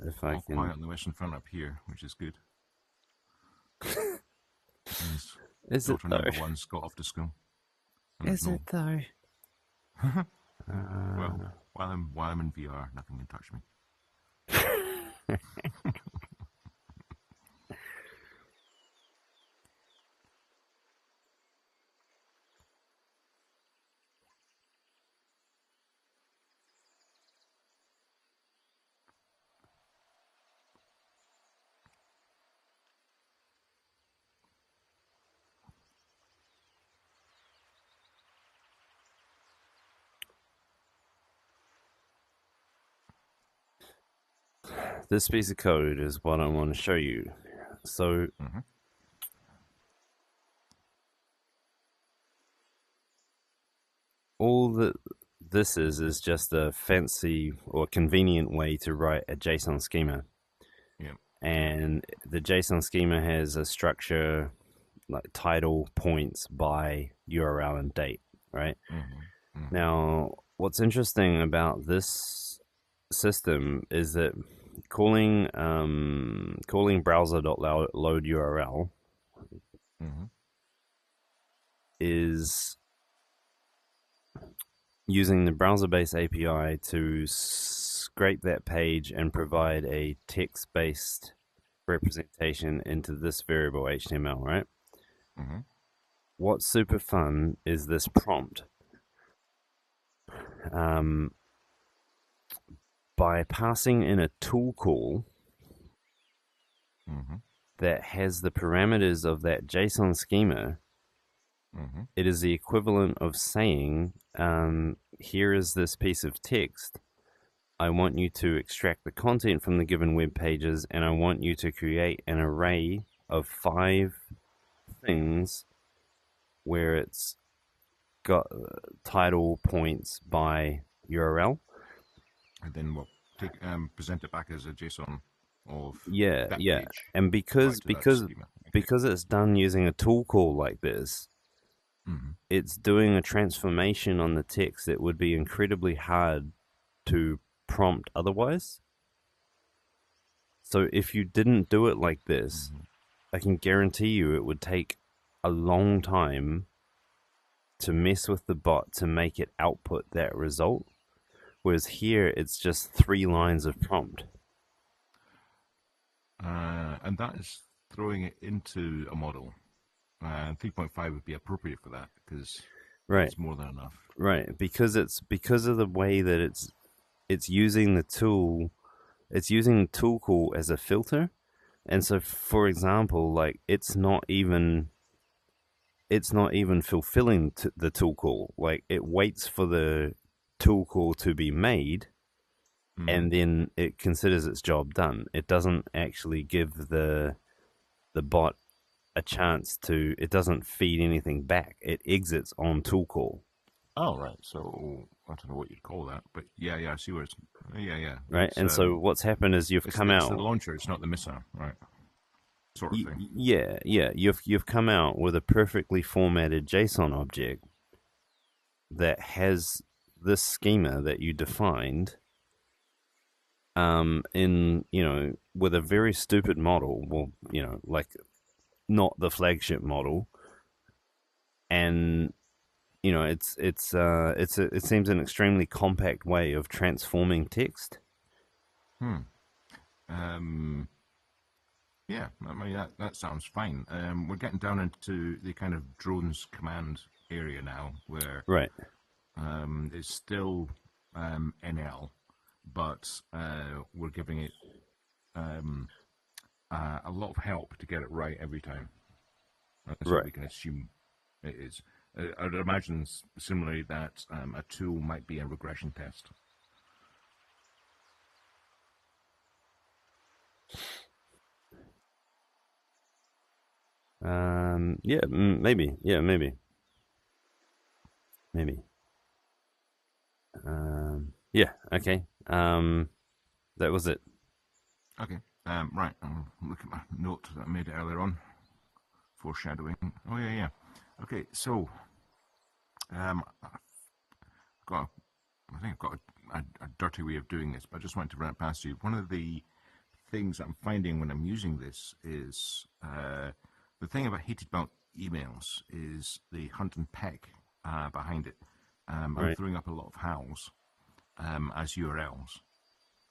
If I All can. quiet on the Western Front up here, which is good. Means Is it daughter though? number one's got off to school, and there's Is it no. though? Well, while I'm in VR, nothing can touch me. This piece of code is what I want to show you. So Mm-hmm. all that this is just a fancy or convenient way to write a JSON schema. Yeah. And the JSON schema has a structure like title, points, by, URL, and date, right? Mm-hmm. Mm-hmm. Now, what's interesting about this system is that calling browser.load URL Mm-hmm. is using the browser-based API to scrape that page and provide a text-based representation into this variable HTML, right? Mm-hmm. What's super fun is this prompt. Um, by passing in a tool call Mm-hmm. that has the parameters of that JSON schema, Mm-hmm. It is the equivalent of saying, here is this piece of text. I want you to extract the content from the given web pages, and I want you to create an array of 5 things where it's got title points by URL. And then what? Take present it back as a JSON of Yeah, that yeah. page And applied to that schema. Okay. because it's done using a tool call like this, Mm-hmm. it's doing a transformation on the text that would be incredibly hard to prompt otherwise. So if you didn't do it like this, Mm-hmm. I can guarantee you it would take a long time to mess with the bot to make it output that result. Whereas here, it's just 3 lines of prompt. And that is throwing it into a model. 3.5 would be appropriate for that because Right, it's more than enough. right. Because of the way that it's using the tool, it's using the tool call as a filter. And so, for example, like it's not even fulfilling the tool call. Like it waits for the tool call to be made, Mm-hmm. and then it considers its job done. It doesn't actually give the bot a chance to. It doesn't feed anything back. It exits on tool call. Oh, right. So I don't know what you'd call that, but yeah, I see where it's. Yeah. Right, and so what's happened is you've come It's the out. launcher. It's not the missile, right? Sort of thing. Yeah. You've come out with a perfectly formatted JSON object that has this schema that you defined, in with a very stupid model. Well, like not the flagship model, and it seems an extremely compact way of transforming text. Hmm. Um. Yeah, I mean that sounds fine. We're getting down into the kind of drones command area now, where Right. it's still NL, but we're giving it um, a lot of help to get it right every time. That's what Right. we can assume it is. I'd imagine similarly that a tool might be a regression test. Yeah. Maybe. Yeah. Maybe. Yeah. Okay. That was it. Okay, right. I'll look at my note that I made earlier on. Foreshadowing. Oh yeah. Okay, so I've got. I think I've got a dirty way of doing this, but I just wanted to run it past you. One of the things I'm finding when I'm using this is the thing about hated about emails is the hunt and peck behind it. I'm Right. throwing up a lot of howls as URLs,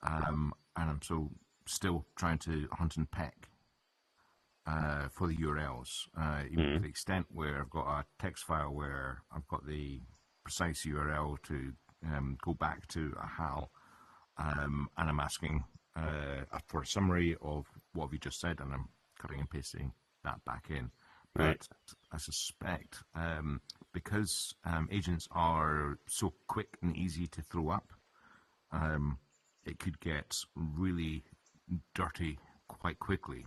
and I'm so still trying to hunt and peck for the URLs, even to Mm. the extent where I've got a text file where I've got the precise URL to go back to a HAL, and I'm asking for a summary of what have you just said, and I'm cutting and pasting that back in. Right. But I suspect because agents are so quick and easy to throw up, um, it could get really dirty quite quickly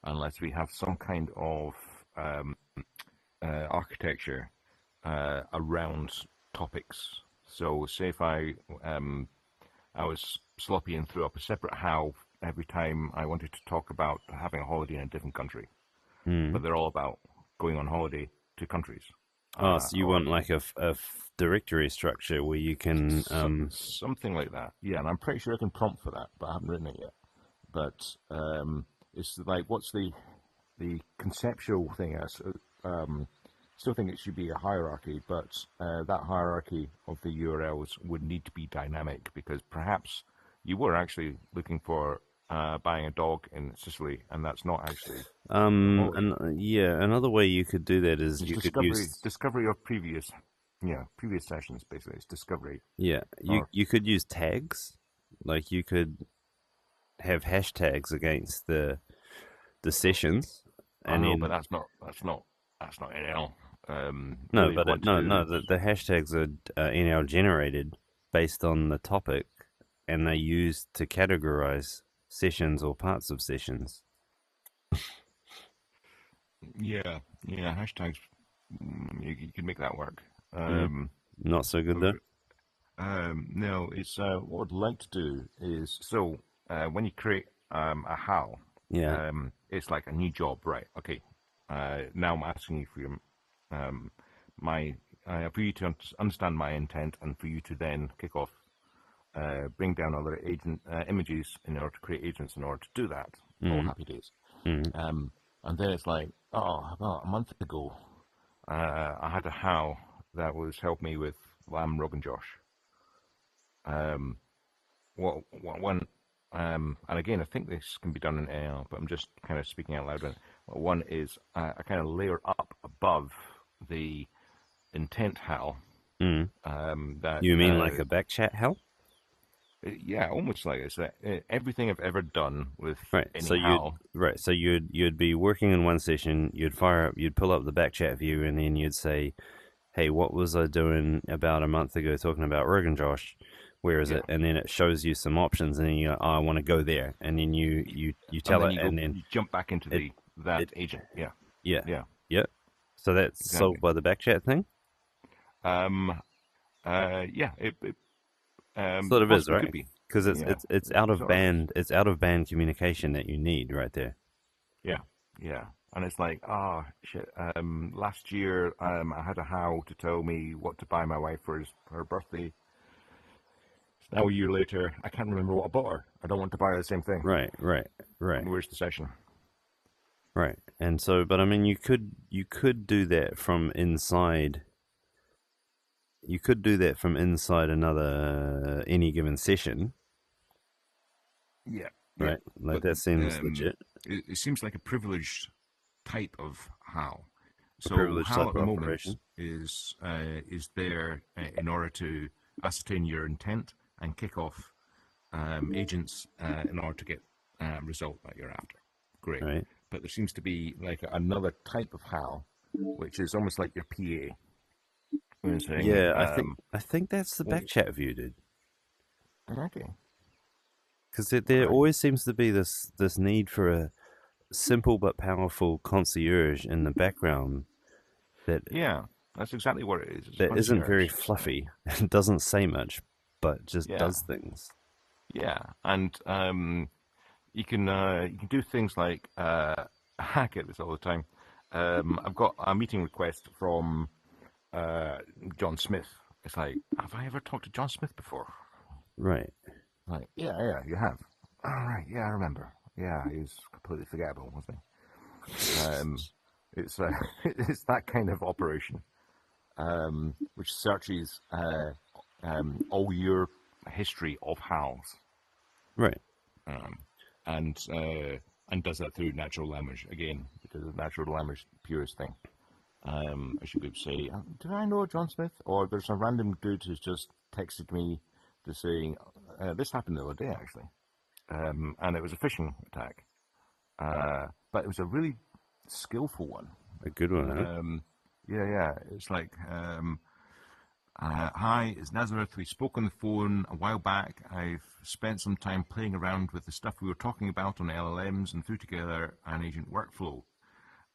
unless we have some kind of um, architecture around topics. So, say if I was sloppy and threw up a separate how every time I wanted to talk about having a holiday in a different country, Mm. but they're all about going on holiday to countries, Oh, so you or want like a directory structure where you can something like that. Yeah, and I'm pretty sure I can prompt for that, but I haven't written it yet. But it's like, what's the conceptual thing? Still think it should be a hierarchy, but that hierarchy of the URLs would need to be dynamic because perhaps you were actually looking for buying a dog in Sicily, and that's not actually a holiday. and yeah, another way you could do that is It's you could use discovery of previous sessions. Basically, it's discovery. yeah, Or you could use tags. Like you could have hashtags against the sessions, I and know, but then that's not NL. No, really but want to no, do no. is The hashtags are NL generated based on the topic, and they used to categorize sessions or parts of sessions. yeah, yeah, hashtags. You can make that work. Mm. Not so good But though. no, it's what I'd like to do is when you create a HAL, Yeah. it's like a new job, right? Okay. Now I'm asking you for your my for you to understand my intent and for you to then kick off, bring down other agent images in order to create agents in order to do that. All Mm. happy days. Mm. And then it's like, oh, about a month ago, I had a HAL that was help me with Lamb Rogan Josh. Um, what one, and again, I think this can be done in AI, but I'm just kind of speaking out loud. One is I kind of layer up above the intent HAL. Mm. That You mean like a backchat hell? Yeah, almost like it's everything I've ever done with Right. any So you'd HAL. right. So you'd be working in one session. You'd pull up the backchat view, and then you'd say, "Hey, what was I doing about a month ago talking about Rogan Josh? Where is Yeah, it?" And then it shows you some options, and then you go, "Oh, I want to go there." And then you and tell then it, and then you jump back into it the that it agent. Yeah, yeah yeah, yeah. So that's solved exactly. by the backchat thing. Um, yeah, it Sort of is, possibly could right? be. Because Yeah, it's out of sort of. band. It's out of band communication that you need right there. Yeah, yeah. And it's like, ah, shit. Last year, I had a how to tell me what to buy my wife for her birthday. Now a year later, I can't remember what I bought her. I don't want to buy her the same thing. Right, right, right. Where's the session? Right. And so, but I mean, you could do that from inside. You could do that from inside another any given session, Yeah, yeah. right? Like But that seems legit. it seems like a privileged type of HAL. A So privileged HAL type at of the moment operation. is there in order to ascertain your intent and kick off agents in order to get result that you're after. Great. Right. But there seems to be like another type of HAL, which is almost like your PA. When saying, Yeah, I think that's the well, backchat view, dude. okay, Because all there right, always seems to be this need for a simple but powerful concierge in the background that yeah, that's exactly what it is. It's a that isn't very concierge. It's fluffy. It doesn't say much, but just yeah, does things. yeah, and you can do things like I get this all the time. I've got a meeting request from uh, John Smith. It's like, have I ever talked to John Smith before? Right. Like, yeah, yeah, you have. All right, yeah, I remember. Yeah, he was completely forgettable, wasn't he? It's it's that kind of operation, which searches all your history of HALs, Right. um, and and does that through natural language again, because the natural language purest thing. I should be able to say, did I know John Smith? Or there's a random dude who's just texted me to saying, this happened the other day actually, and it was a phishing attack, but it was a really skillful one. A good one, huh? Yeah, yeah. It's like, hi, it's Nazareth. We spoke on the phone a while back. I've spent some time playing around with the stuff we were talking about on LLMs and threw together an agent workflow.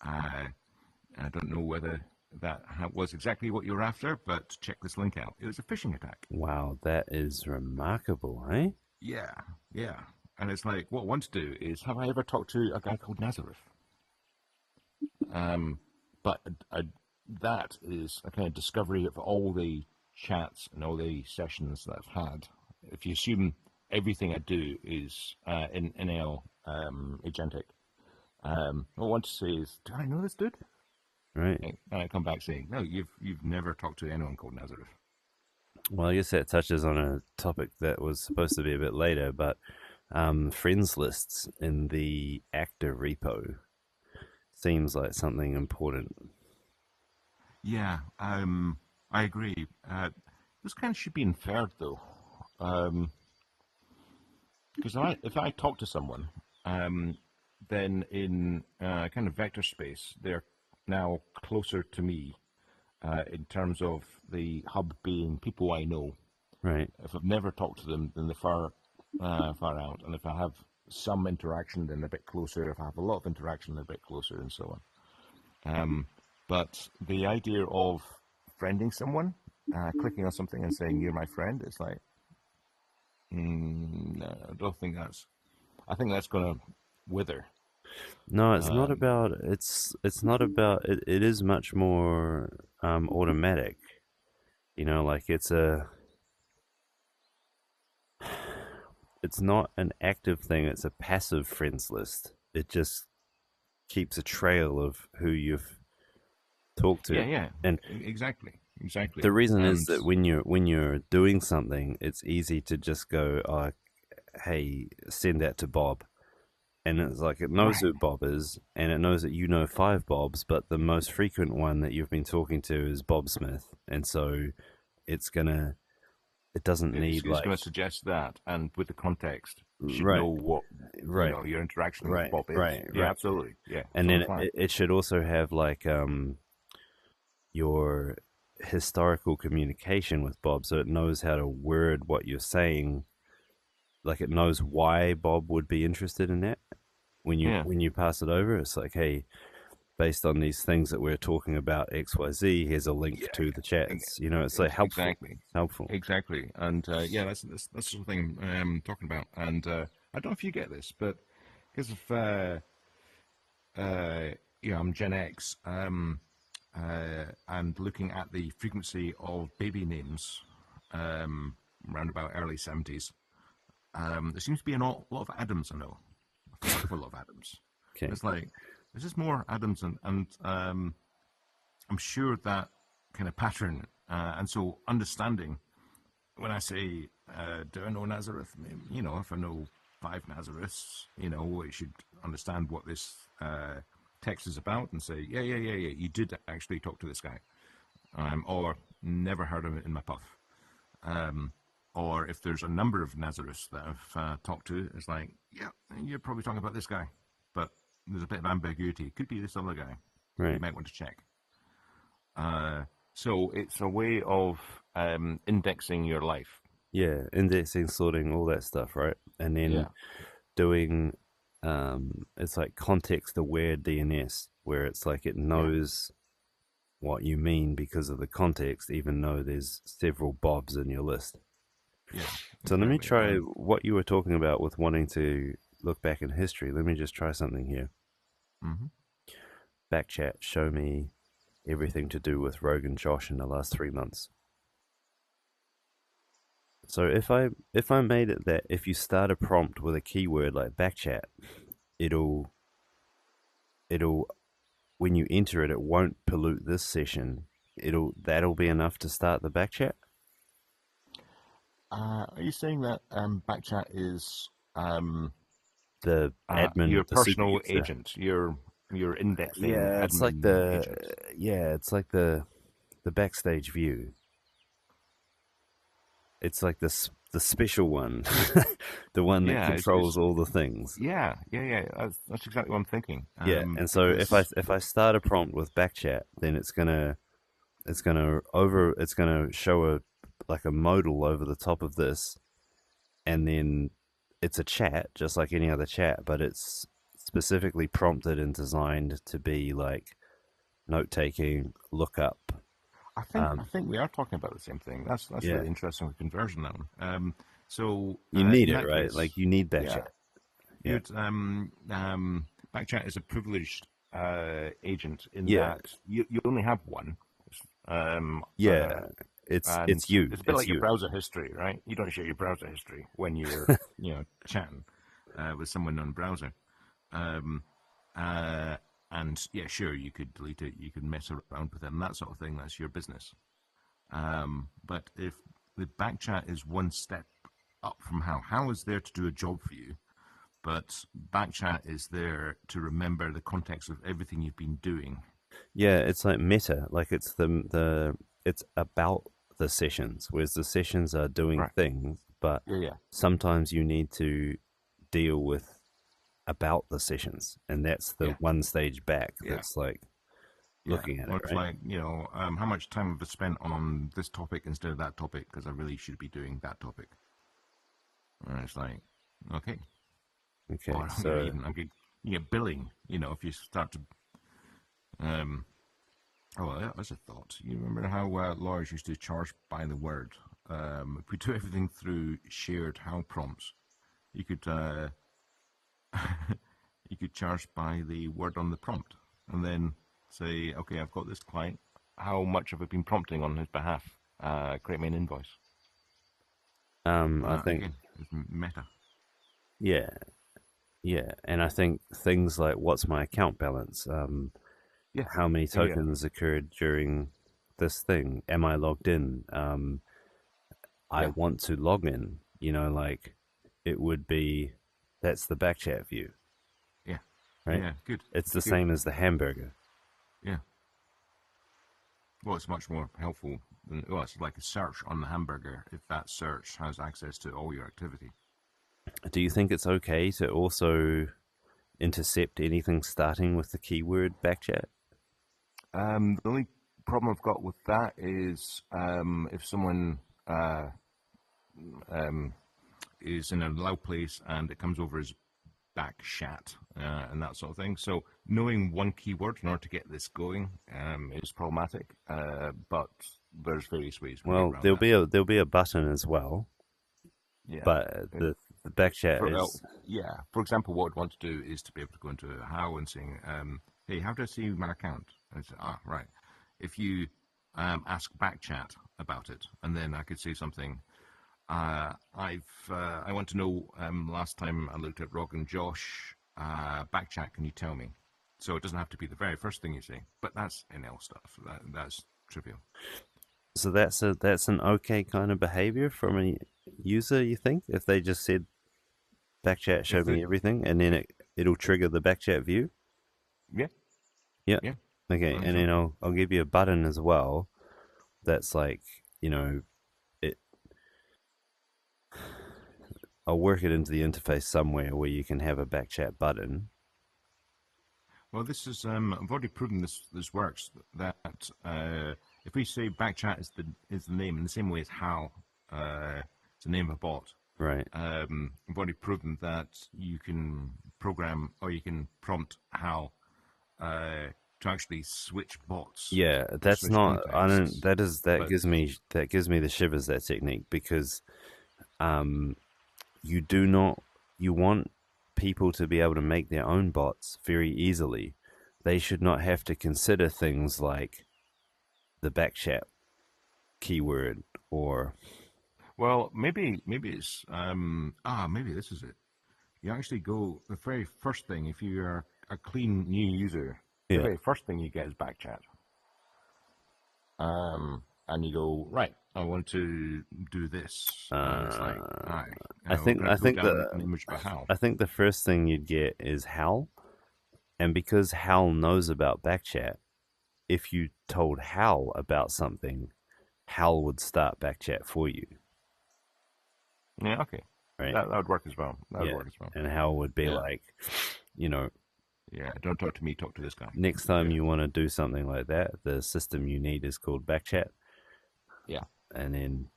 Uh, I don't know whether that was exactly what you were after, but check this link out. It was a phishing attack. Wow, that is remarkable, eh? Yeah, yeah. And it's like, what I want to do is, have I ever talked to a guy called Nazareth? But that is a kind of discovery of all the chats and all the sessions that I've had. If you assume everything I do is in NL agentic, what I want to say is, do I know this dude? Right. And I come back saying, no, you've never talked to anyone called Nazareth. Well, I guess that touches on a topic that was supposed to be a bit later, but friends lists in the actor repo seems like something important. Yeah, I agree. This kind of should be inferred though, because if I talk to someone, then in kind of vector space, they're now closer to me in terms of the hub being people I know. Right. If I've never talked to them, then they're far out. And if I have some interaction, then they're a bit closer. If I have a lot of interaction, they're a bit closer, and so on. But the idea of friending someone, clicking on something and saying you're my friend, it's like, no, I don't think that's. I think that's going to wither. No, it's not Um, about. It's not about. It is much more automatic. You know, like it's not an active thing. It's a passive friends list. It just keeps a trail of who you've talked yeah, to, yeah, and exactly, exactly. the reason is And that when you're doing something, it's easy to just go, oh, hey, send that to Bob. And it's like it knows right, who Bob is, and it knows that you know five Bobs, but the most frequent one that you've been talking to is Bob Smith, and so it's gonna, it doesn't need it's like, going to suggest that, and with the context, should right, know what right, your interaction with right, Bob is. right, Yeah, right, absolutely. Yeah, and then totally fine. it should also have like your historical communication with Bob, so it knows how to word what you're saying, like it knows why Bob would be interested in that. Yeah, When you pass it over, it's like, hey, based on these things that we're talking about XYZ, here's a link yeah, to the chats. You know, it's like helpful. exactly, It's helpful. exactly. And yeah, that's the sort of thing I'm talking about. And I don't know if you get this, but because of I'm Gen X, and looking at the frequency of baby names around about early 70s, there seems to be lot of Adams. I know, a fuck of a lot of Adams. Okay. It's like there's just more Adams, and I'm sure that kind of pattern, and so understanding when I say, do I know Nazareth? If I know five Nazareths, I should understand what this text is about and say, yeah, you did actually talk to this guy, or never heard of it in my puff. Or if there's a number of Nazareths that I've talked to, it's like, yeah, you're probably talking about this guy, but there's a bit of ambiguity. It could be this other guy. You Right. might want to check. So it's a way of indexing your life. Yeah. Indexing, sorting, all that stuff, right? And then Yeah, doing, it's like context aware DNS, where it's like it yeah, knows what you mean because of the context, even though there's several Bobs in your list. yeah, So let me exactly. try And what you were talking about with wanting to look back in history. Let me just try something here. mhm. Backchat, show me everything to do with Rogan Josh in the last 3 months. So if I made it that if you start a prompt with a keyword like backchat, it'll it'll when you enter it, it won't pollute this session. That'll be enough to start the backchat. Are you saying that Backchat is The your admin, the super personal user. agent, your indexing Yeah, it's like admin agent? the backstage view. It's like the special one, the one that Yeah, controls all the things. yeah. That's exactly what I'm thinking. Yeah, and so Because if I start a prompt with backchat, then it's gonna show a like a modal over the top of this, and then it's a chat just like any other chat, but it's specifically prompted and designed to be like note taking, lookup. I Um, think we are talking about the same thing. That's yeah, really interesting with conversion now. So you need in it, that right? case, Like you need yeah, backchat. Yeah, you'd Backchat is a privileged agent in yeah, that you only have one, um, yeah. and It's you. it's a bit It's like your you. browser history, right? You don't share your browser history when you're chatting with someone on browser. Um, uh, and yeah, sure, you could delete it, you could mess around with it, and that sort of thing. That's your business. But if the backchat is one step up from how is there to do a job for you, but backchat is there to remember the context of everything you've been doing. Yeah, it's like meta. Like it's it's about the sessions, whereas the sessions are doing Right. things, but Yeah. Yeah. sometimes you need to deal with about the sessions, and that's the Yeah. one stage back. Yeah. That's like Yeah, looking at or it, it's right? like, how much time have I spent on this topic instead of that topic because I really should be doing that topic. And it's like, okay, Okay, or so even you get billing. If you start to, um, that's a thought. You remember how lawyers used to charge by the word? If we do everything through shared how prompts, you could you could charge by the word on the prompt, and then say, okay, I've got this client. How much have I been prompting on his behalf? Create me an invoice. I think Again, it's meta. yeah, yeah, and I think things like what's my account balance, Yeah, how many yeah, yeah, tokens occurred during this thing, am I logged in? I yeah, want to log in. Like it would be that's the backchat view, yeah, right? yeah. Good, It's the good. same as the hamburger. Yeah. Well, it's much more helpful than, well, it's like a search on the hamburger if that search has access to all your activity. Do you think it's okay to also intercept anything starting with the keyword backchat? The only problem I've got with that is if someone um, is in a loud place and it comes over as Backchat and that sort of thing. So knowing one keyword in order to get this going is problematic, but there's various ways we can get Well, around there'll that. be a button as well, Yeah. but Uh, the backchat For, is yeah. For example, what I'd want to do is to be able to go into how and saying, hey, how do I see my account? And I say, right. If you ask Backchat about it, and then I could say something. I want to know. Last time I looked at Rog and Josh, Backchat. Can you tell me? So it doesn't have to be the very first thing you say, but that's NL stuff. That's trivial. so that's an okay kind of behavior from a user. You think if they just said backchat, show If the me everything, and then it'll trigger the backchat view. Yeah, Yep. yeah, Okay, I think and so. then I'll give you a button as well. That's like it. I'll work it into the interface somewhere where you can have a backchat button. Well, this is I've already proven this works. That if we say Backchat is the name in the same way as Hal, it's the name of a bot. Right. I've already proven that you can program or you can prompt Hal to actually switch bots Yeah, or that's switch not. I don't. contexts. That is that But gives me the shivers. That technique because um you do not you want people to be able to make their own bots very easily. They should not have to consider things like the backchat keyword or well, maybe it's maybe this is it. You actually go the very first thing if you are a clean new user. The yeah. very first thing you get is Backchat. And you go, right, I want to do this. And it's like, all Uh, right, I we're think going I to go think down the an image of a Hal. I think the first thing you'd get is Hal, and because Hal knows about backchat, if you told Hal about something, Hal would start backchat for you, Yeah, okay. right? That would work as well. That would Yeah, work as well. and Hal would be Yeah, like, you know, yeah. Don't talk to me, talk to this guy. next time Yeah, you want to do something like that, the system you need is called backchat, yeah, and then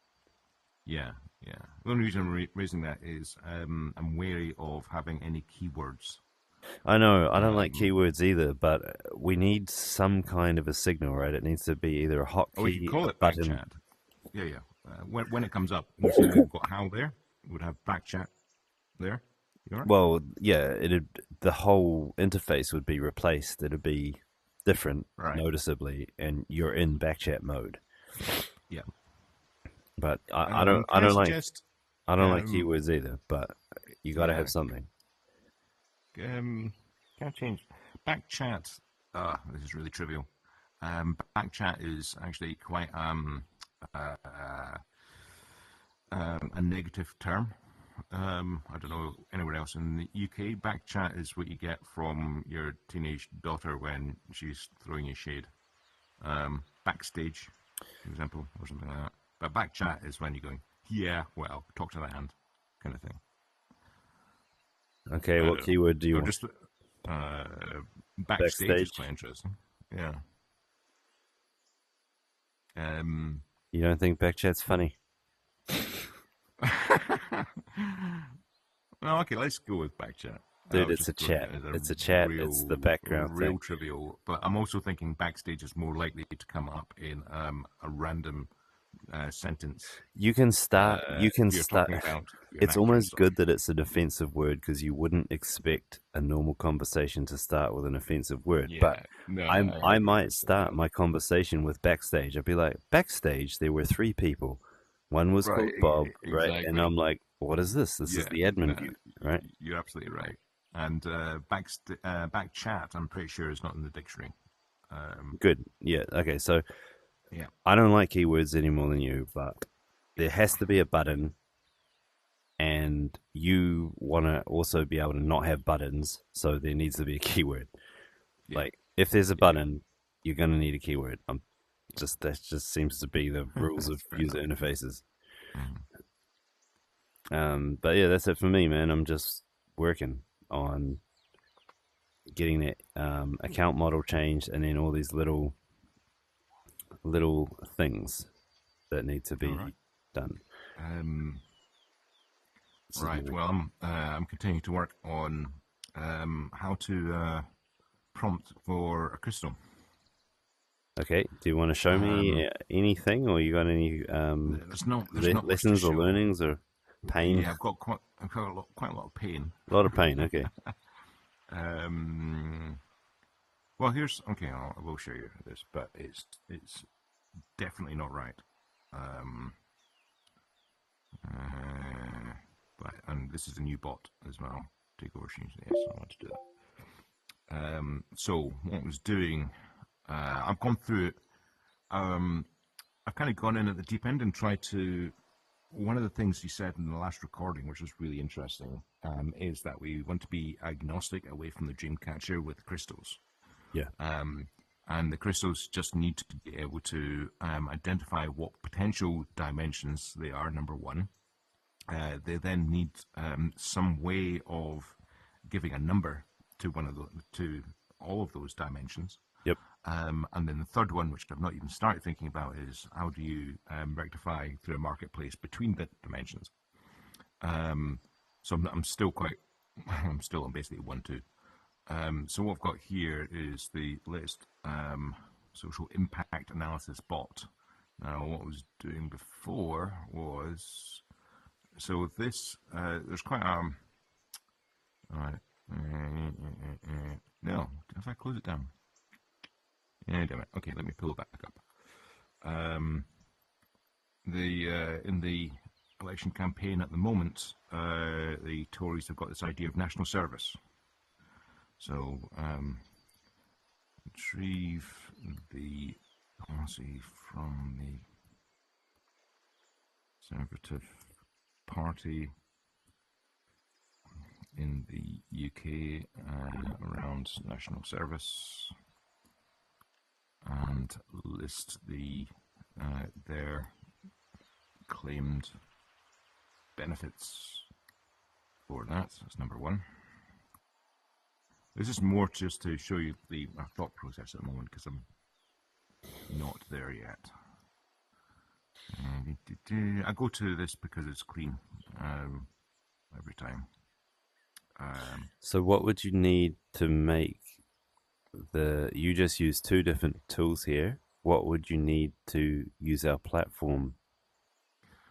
yeah, yeah. The only reason I'm raising that is I'm wary of having any keywords. I know I don't like Um, keywords either, but we need some kind of a signal, right? It needs to be either a we could hotkey, a call it button. Backchat. Yeah, yeah. When it comes up, and you see we've got Hal there, we would have Backchat there. You all right? Well, yeah, the whole interface would be replaced. It'd be different Right. noticeably, and you're in backchat mode. Yeah. But I don't I Can I don't like suggest I don't like um, keywords either. But you got to have yeah, something. can I change Backchat? This is really trivial. Backchat is actually quite uh, a negative term. I don't know anywhere else in the UK. Backchat is what you get from your teenage daughter when she's throwing you shade. Backstage, for example, or something like that. But backchat is when you're going, yeah, well, talk to the hand, kind of thing. Okay, I what don't know. keyword do you Or want? just uh, backstage is Backstage. quite interesting. Yeah. Um, You don't think Backchat's funny? well, okay, let's go with Backchat. I Dude, was it's a just throwing chat. it as a It's a chat. It's the background real thing. trivial. But I'm also thinking backstage is more likely to come up in a random sentence You can start. You can if you're start. talking about an It's actor and almost stuff. good that it's a defensive word because you wouldn't expect a normal conversation to start with an offensive word. But Yeah, no, I I agree. might start my conversation with backstage. I'd be like, backstage, there were three people. One was Right, called Bob, right? And exactly. I'm like, what is this? This is Yeah, the admin no, view, right? you're absolutely right. And back chat, I'm pretty sure is not in the dictionary. Um, Good. Yeah. Okay. So yeah, I don't like keywords any more than you, but there has to be a button, and you want to also be able to not have buttons, so there needs to be a keyword. yeah, Like if there's a yeah, button, you're gonna need a keyword. Just that just seems to be the yeah. rules of Fair user enough. interfaces. Mhm. But yeah, that's it for me, man. I'm just working on getting that account model changed, and then all these little things that need to All right. be done. Um, This is right. my Well, I'm continuing to work on how to prompt for a crystal. okay. Do you want to show me Um, anything, or you got any there's not much to lessons or show. learnings or pain? Yeah, I've got quite a lot of pain. A lot of pain. Okay. Um, well, here's okay. I will show you this, but it's definitely not right. Um, but and this is a new bot as well. Take over change. Yes, I want to do that. So what I was doing, I've gone through it. Um, I've kind of gone in at the deep end and tried to. One of the things you said in the last recording, which was really interesting, is that we want to be agnostic away from the dream catcher with crystals. Yeah. Um, and the crystals just need to be able to identify what potential dimensions they are, number one. They then need some way of giving a number to one of the to all of those dimensions. Yep. And then the third one, which I've not even started thinking about, is how do you rectify through a marketplace between the dimensions? So I'm still quite, I'm still on basically 1, 2. So what I've got here is the latest social impact analysis bot. Now, what I was doing before was so this. There's quite Alright. No, if I close it down. Yeah, damn it. Okay, let me pull it back up. The in the election campaign at the moment, the Tories have got this idea of national service. So retrieve the policy from the Conservative Party in the UK around national service and list their claimed benefits for that. That's number one. This is more just to show you my thought process at the moment because I'm not there yet. I go to this because it's clean every time. So what would you need to make you just use two different tools here. What would you need to use our platform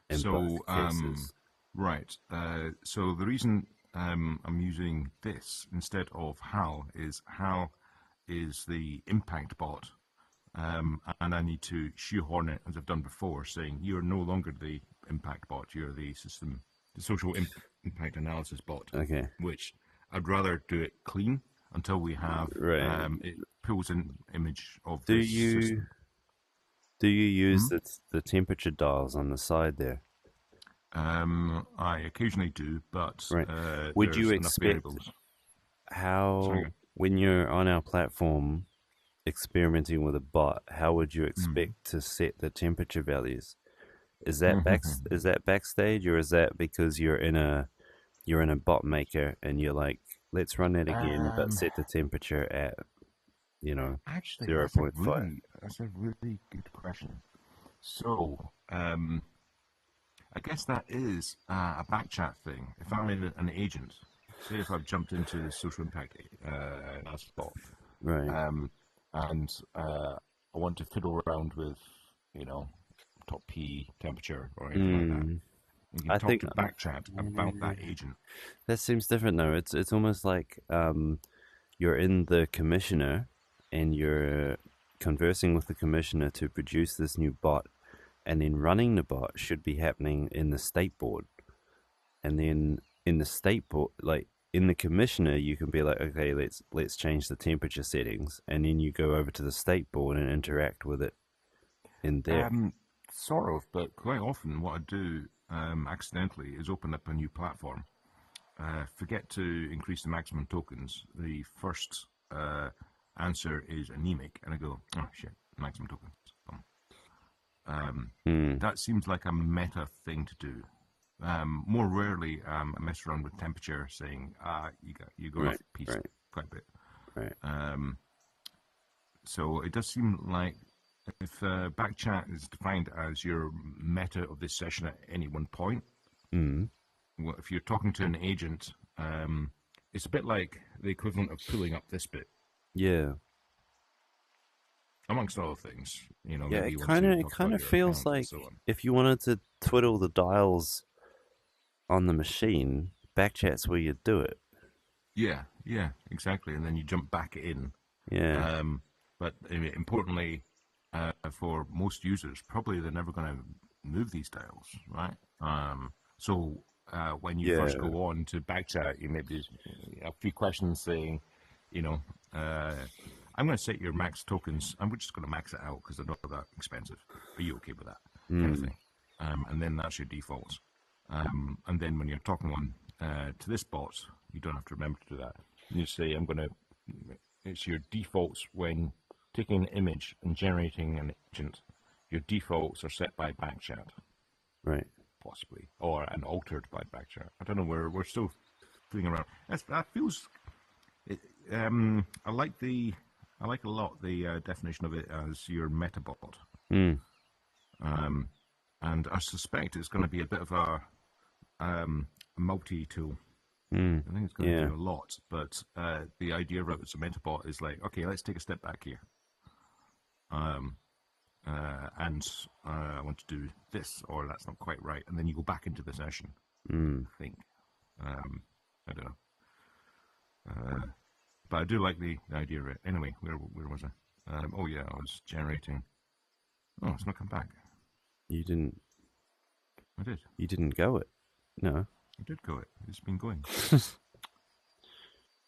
in both So, cases? right. So the reason I'm using this instead of Hal is the impact bot, and I need to shoehorn it as I've done before, saying you're no longer the impact bot, you're the social impact analysis bot, Okay. which I'd rather do it clean until we have Right. it pulls an image of Do this you system. do you use Hmm? the temperature dials on the side there? I occasionally do, but Right. Would you there's enough expect variables. Sorry. how when you're on our platform experimenting with a bot, how would you Mm. expect to set the temperature values? Is that backstage, or is that because you're in a bot maker and you're like, let's run that again, but um, set the temperature at actually, zero point 0.5. that's a really good question. So, I guess that is a backchat thing. If I'm an agent, say if I've jumped into the social impact spot, Right. um, and I want to fiddle around with, you know, top P temperature or anything like that. Mm. You can I talk think to Backchat about that agent. that seems different though. It's almost like you're in the commissioner and you're conversing with the commissioner to produce this new bot, and then running the bot should be happening in the state board. And then in the state board, like in the commissioner, you can be like, okay, let's change the temperature settings, and then you go over to the state board and interact with it in there. Um, Sort of, but quite often what I do accidentally is open up a new platform. Forget to increase the maximum tokens. The first answer is anemic, and I go, oh shit, maximum tokens. Um, Hmm. that seems like a meta thing to do. More rarely, I mess around with temperature, saying, you got off Right. piece Right. quite a bit. Right. So it does seem like if backchat is defined as your meta of this session at any one point, Hmm. well, if you're talking to an agent, it's a bit like the equivalent of pulling up this bit, Yeah. amongst other things. You know, Yeah. maybe It you want kind of to it talk kind about of your feels account and like so on. if you wanted to twiddle the dials on the machine, backchat's where you do it. Yeah, yeah, exactly. And then you jump back in. Yeah. Um, but importantly, for most users, probably they're never going to move these dials, right? So when you first Yeah. go on to Backchat, you maybe a few questions saying, you know, uh, I'm going to set your max tokens, and we're just going to max it out because they're not that expensive. Are you okay with that? Kind of Hmm. thing. And then that's your defaults. And then when you're talking on to this bot, you don't have to remember to do that. You say, I'm going to, it's your defaults when taking an image and generating an agent. Your defaults are set by Backchat, Right. possibly, or and altered by Backchat. I don't know. We're still fooling around. That feels. It, I like a lot the definition of it as your metabot. Hmm. And I suspect it's going to be a bit of a multi-tool. Hmm. I think it's going to Yeah. do a lot, but the idea of it as a metabot is like, okay, let's take a step back here, and I want to do this, or that's not quite right, and then you go back into the session. Hmm. I think. I don't know, but I do like the idea of it. Anyway, where was I? Oh yeah, I was generating. Oh, it's not come back. You didn't. I did. You didn't go it. No. I did go it. It's been going.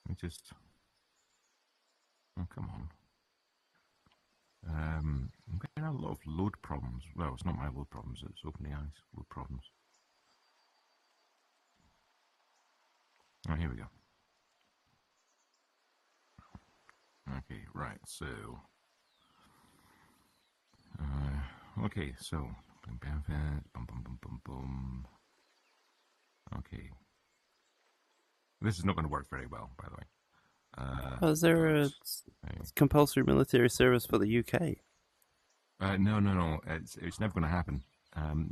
I just. Oh come on. I'm getting a lot of load problems. Well, it's not my load problems. It's OpenAI's load problems. Oh, here we go. Okay, right. So, okay, so, bum, bum, bum, bum, bum. Okay, this is not going to work very well, by the way. Oh, is there But a compulsory military service for the UK? no, no, no. It's never going to happen.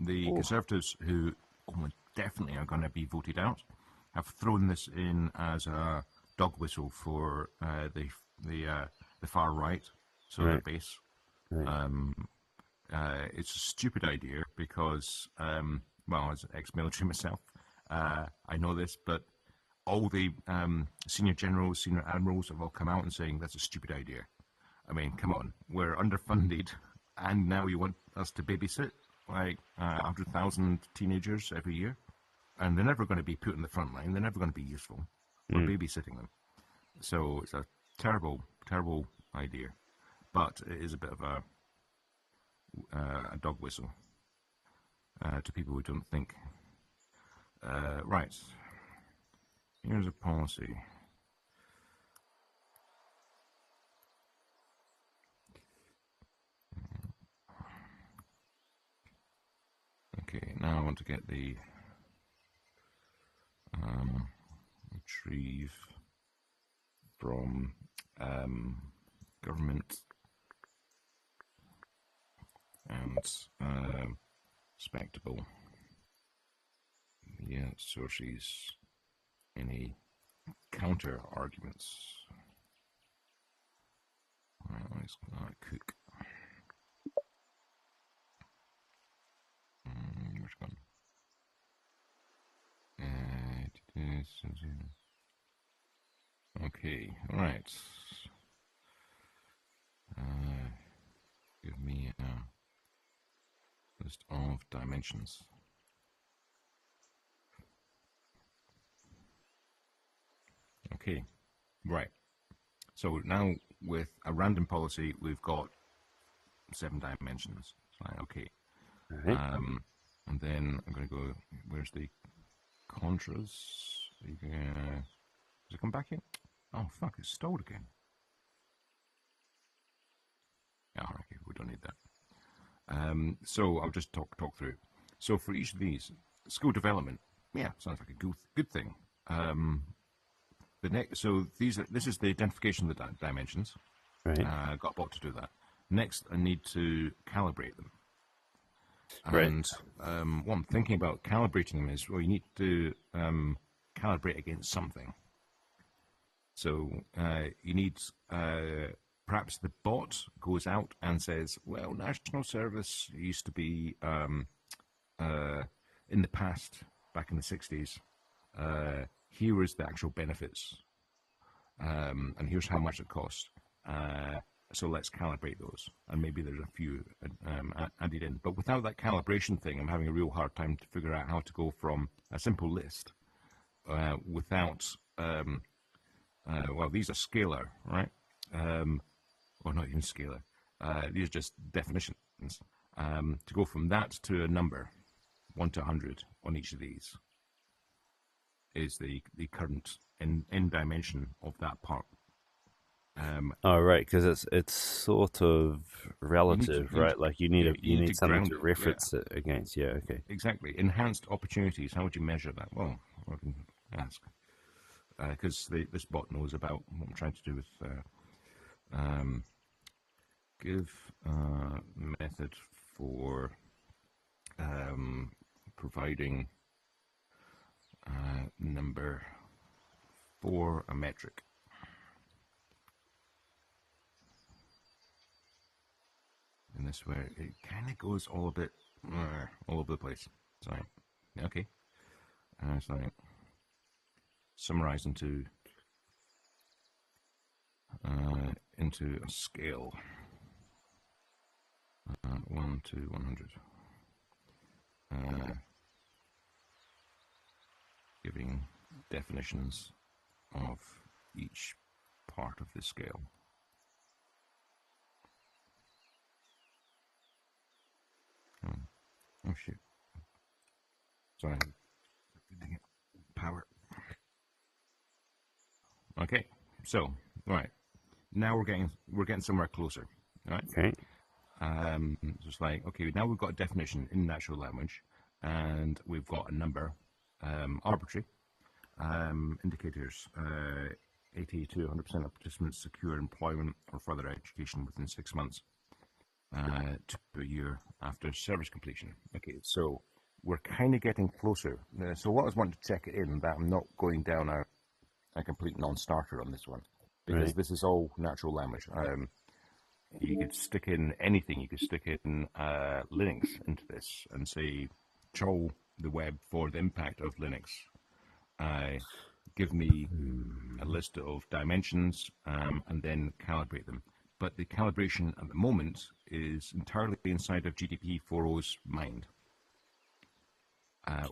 The Oh. Conservatives, who almost definitely are going to be voted out, have thrown this in as a dog whistle for the far right, so their Right. base. Right. It's a stupid idea because, well, as an ex-military myself, I know this, but all the senior generals, senior admirals have all come out and saying that's a stupid idea. I mean, come on, we're underfunded, and now you want us to babysit like 100,000 teenagers every year, and they're never going to be put in the front line. They're never going to be useful. We're Mm. babysitting them, so it's a terrible, terrible idea. But it is a bit of a dog whistle to people who don't think. Right, here's a policy. Okay, now I want to get the retrieve from government and respectable. Yeah, sources. Any counter arguments? Let's cook. Where's it gone? Okay, all right. Give me a list of dimensions. Okay, right. So now with a random policy, we've got 7 dimensions. So, okay. All right. And then I'm going to go, where's the contras? Does it come back in? Oh, fuck, it's stalled again. Oh, okay, we don't need that. So I'll just talk through. So for each of these, skill development, yeah, sounds like a good thing. So this is the identification of the dimensions. Right. Got a bot to do that. Next, I need to calibrate them. Right. And what I'm thinking about calibrating them is, well, you need to calibrate against something. So you need, perhaps the bot goes out and says, well, national service used to be, in the past, back in the 60s, here is the actual benefits, and here's how much it costs. So let's calibrate those, and maybe there's a few added in. But without that calibration thing, I'm having a real hard time to figure out how to go from a simple list without, well, these are scalar, right? Or not even scalar. These are just definitions. To go from that to a number, 1 to 100 on each of these, is the current end dimension of that part. Oh, right, because it's sort of relative, You need right? Like you need yeah, a you you need need to something ground to it. Yeah, reference it against. Yeah. Okay. exactly. Enhanced opportunities. How would you measure that? Well, I can ask, because this bot knows about what I'm trying to do with. Give method for providing number for a metric. And this where it kind of goes all a bit all over the place. So, okay. So summarize into a scale, 1 to 100, giving definitions of each part of the scale. Oh shit! Sorry, power. Okay, so right now we're getting somewhere closer, right? Okay. Just like, okay, now we've got a definition in natural language, and we've got a number, arbitrary indicators. 80 to 100% of participants secure employment or further education within 6 months to a year after service completion. Okay, so we're kind of getting closer. So what I was wanting to check it in, that I'm not going down a complete non-starter on this one, because Right. this is all natural language. You could stick in anything. You could stick in Linux into this and say, troll the web for the impact of Linux. Give me a list of dimensions and then calibrate them. But the calibration at the moment is entirely inside of GDP 4.0's mind,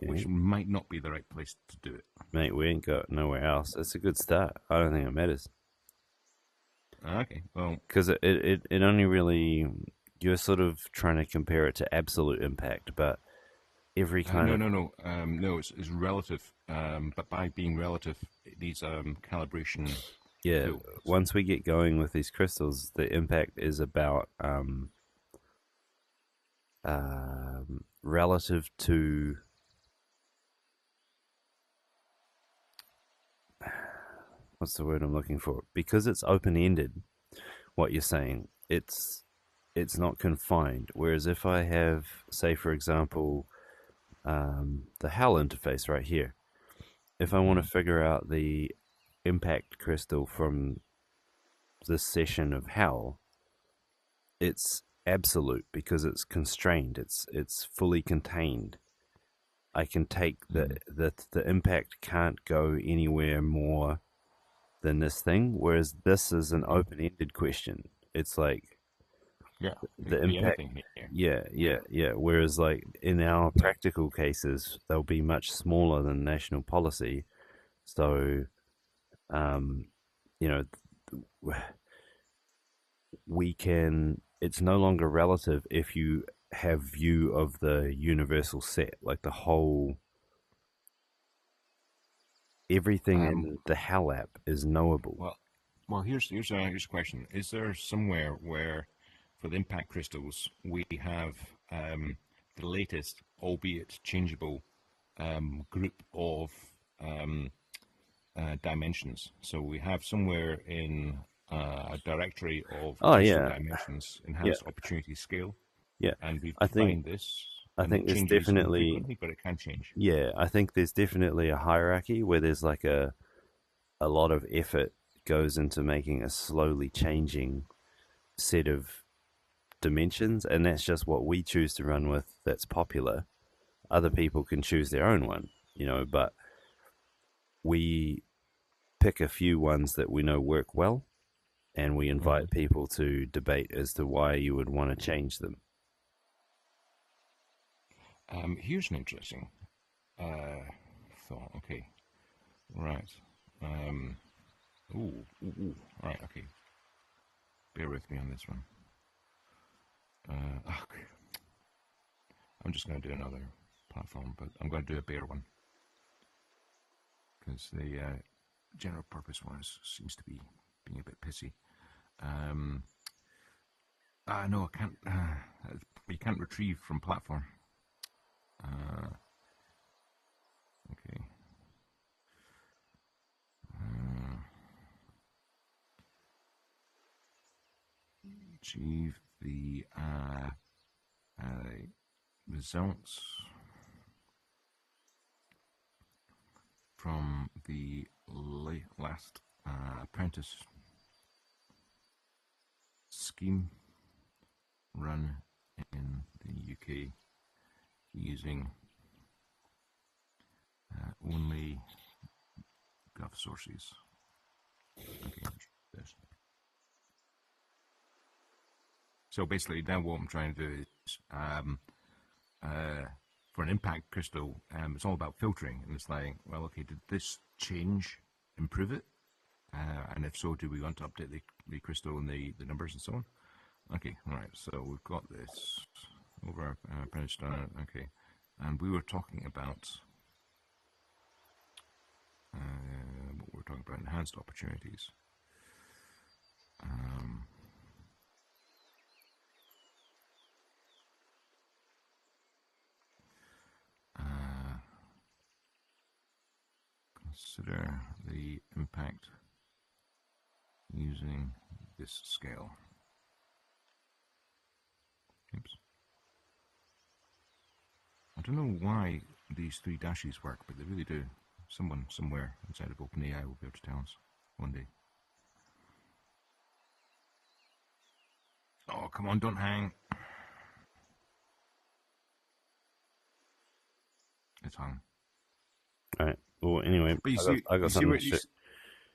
which Okay. might not be the right place to do it. Mate, we ain't got nowhere else. That's a good start. I don't think it matters Okay, well, because it only really you're sort of trying to compare it to absolute impact, but every kind no, of no, no, no. It's relative, but by being relative, it needs calibration yeah. tools. Once we get going with these crystals, the impact is about relative to what's the word I'm looking for? Because it's open ended. What you're saying, it's not confined. Whereas if I have, say, for example, the HAL interface right here, if I want to Mm. figure out the impact crystal from this session of HAL, it's absolute because it's constrained. It's fully contained. I can take Mm. the impact can't go anywhere more than this thing, whereas this is an Mm. open ended question. It's like Yeah, it the could be impact. anything here. Yeah, Yeah, yeah, yeah. Whereas, like in our yeah. practical cases, they'll be much smaller than national policy. So, um, you know, we can. It's no longer relative if you have view of the universal set, like the whole everything Um, in the HAL app is knowable. well, here's a question: is there somewhere where, for the impact crystals, we have the latest, albeit changeable, group of um, dimensions? So we have somewhere in a directory of Oh crystal yeah, dimensions, yeah, enhanced opportunity scale, yeah. and we've I think defined this, I and it think there's changes definitely infrequently, but it can change. yeah. I think there's definitely a hierarchy where there's like a lot of effort goes into making a slowly changing set of dimensions, and that's just what we choose to run with. That's popular. Other people can choose their own one, but we pick a few ones that we know work well, and we Hmm. invite people to debate as to why you would want to change them. Here's an interesting uh, thought. Okay, right. Um, right. Okay, bear with me on this one. Okay. I'm just going to do another platform, but I'm going to do a bear one because the general purpose one seems to be being a bit pissy. Um, no, I can't. You can't retrieve from platform. Uh, okay. Uh, Achieve the results from the last apprentice scheme run in the UK using only Gov sources. Okay, this. So basically, now what I'm trying to do is uh, for an impact crystal, it's all about filtering, and it's like, well, okay, did this change improve it? And if so, do we want to update the crystal and the numbers and so on? Okay, all right. So we've got this over Prince Down. Okay, and we were talking about what we're talking about enhanced opportunities. Um, uh, Consider the impact using this scale. Oops. I don't know why these three dashes work, but they really do. Someone somewhere inside of OpenAI will be able to tell us one day. Oh, come on, don't hang. It's hung. All right. Well, anyway, But I got you see something where, to share.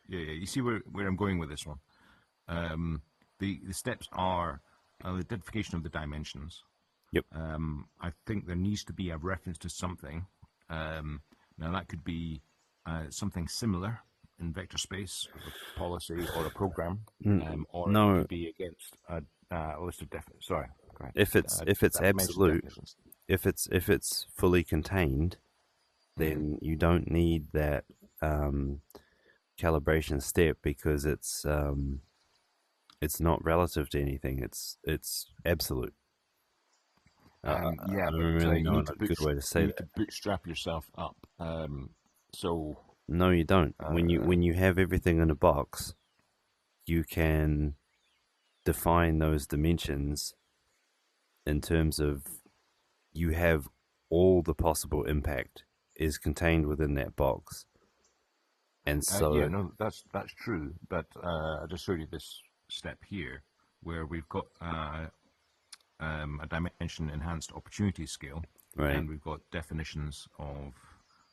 yeah, you see where I'm going with this one. The steps are the identification of the dimensions. Yep. I think there needs to be a reference to something. Now that could be something similar in vector space, a policy or a program, or it No, could be against a list of sorry, go ahead. if it's Dimension absolute, definitions. if it's fully contained, Mm-hmm. then you don't need that um, calibration step because it's not relative to anything. It's absolute. Yeah, I don't but really you know need a good way to say to that. bootstrap yourself up. So No, you don't. When you uh, when you have everything in a box, you can define those dimensions in terms of you have all the possible impact is contained within that box. And Yeah, so, no, that's true. But I just showed you this step here, where we've got a dimension enhanced opportunity scale, right, and we've got definitions of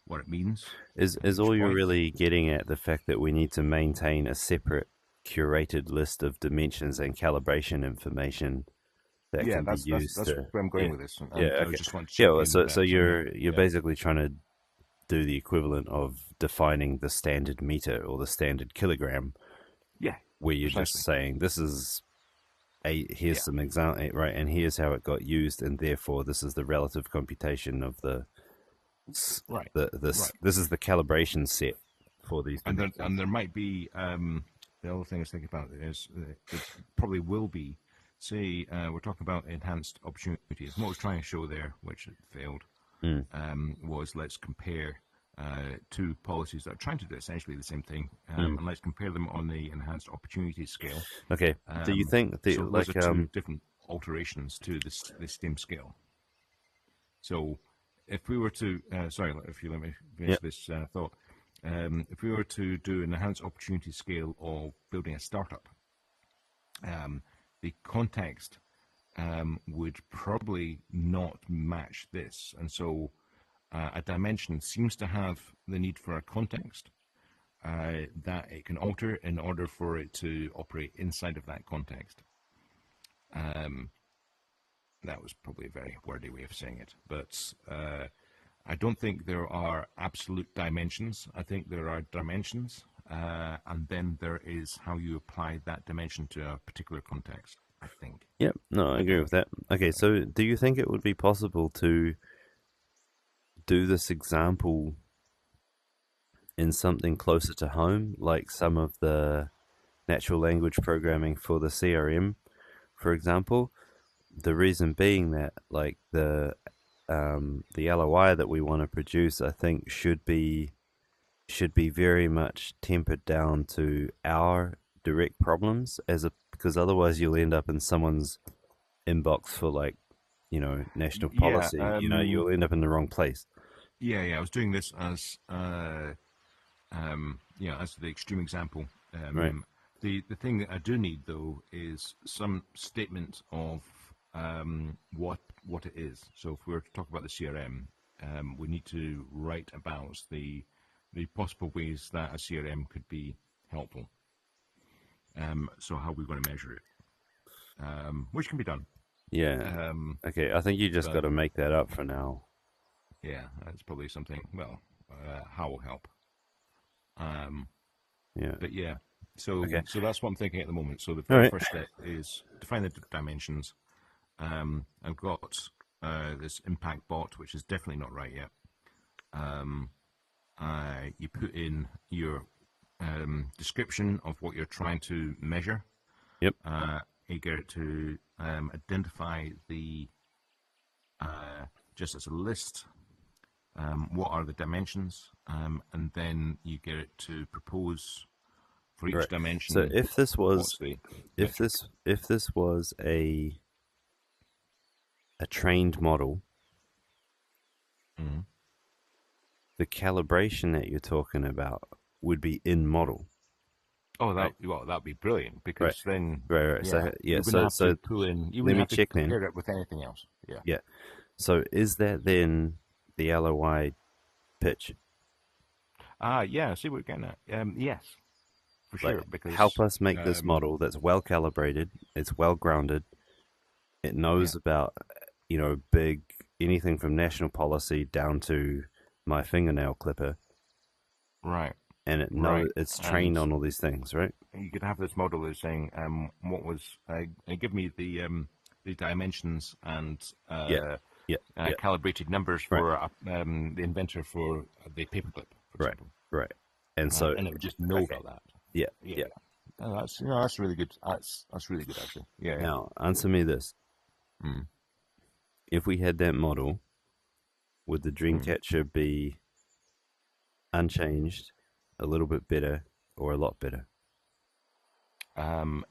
what it means at is each all you're point. really getting at the fact that we need to maintain a separate curated list of dimensions and calibration information that Yeah, can be used that's to, where I'm going yeah, with this, yeah, and I okay, just want to yeah. check Well, in so that. you're Yeah, basically trying to do the equivalent of defining the standard meter or the standard kilogram, yeah, where you're just precisely. saying this is here's Yeah, some example, right, and here's how it got used, and therefore this is the relative computation of right, this right. this is the calibration set for these And dimensions. there might be the other thing I was thinking about is it probably will be. Say we're talking about enhanced opportunities. What I was trying to show there, which failed, Mm, was let's compare two policies that are trying to do essentially the same thing, mm. and let's compare them on the enhanced opportunity scale. Okay. Do you think the So those are like two different alterations to this same scale. So if we were to, sorry, if you let me yeah, finish this thought, if we were to do an enhanced opportunity scale of building a startup, um, the context would probably not match this. And so a dimension seems to have the need for a context that it can alter in order for it to operate inside of that context. Um, that was probably a very wordy way of saying it, but I don't think there are absolute dimensions. I think there are dimensions, and then there is how you apply that dimension to a particular context. I think. yeah. No, I I don't agree know. with that. Okay, Yeah. so do you think it would be possible to do this example in something closer to home, like some of the natural language programming for the CRM, for example? The reason being that, like the LOI that we want to produce, I think should be very much tempered down to our direct problems as a because otherwise you'll end up in someone's inbox for like national Yeah. policy. You'll end up in the wrong place, Yeah. Yeah. I was doing this as as the extreme example. right? The thing that I do need though is some statement of what it is. So if we were to talk about the CRM, we need to write about the possible ways that a CRM could be helpful. So how we're going to measure it, which can be done. Yeah. Um, Okay, I think you just got but to make that up for now. yeah, that's probably something. Well, how will help. Um, Yeah. but yeah, so Okay. so that's what I'm thinking at the moment. So the All very right. first step is define the dimensions. I've got this impact bot, which is definitely not right yet. Um, you put in your description of what you're trying to measure. Yep. You get it to identify the just as a list. What are the dimensions, and then you get it to propose for each Right. So dimension what's the metric. if this was a trained model, Mm-hmm. the calibration that you're talking about would be in model, Oh, right? that'd be brilliant Right. because then, Right. Right. yeah, So yeah. you wouldn't have to So pull in, you let wouldn't me have to check then. compare it with anything else. Yeah. Yeah. So is that then the LOI pitch? Yeah. I see what you're getting at. Yes, for Like, sure. help Because, us make this um, model that's well calibrated, it's well grounded, it yeah, knows about big anything from national policy down to my fingernail clipper, right, and it knows right. it's And trained on all these things, right? you could have this model as saying, what was, give me the dimensions and Yeah, yeah, yeah. calibrated numbers Right, for the inventor for the paperclip, for right, example, right. And so, and it would just know okay, about that. yeah, Yeah, yeah. yeah. Oh, that's really good. That's really good actually. Yeah, yeah. Now, answer me this: Mm, if we had that model, would the mm. Dreamcatcher be unchanged, a little bit better, or a lot better?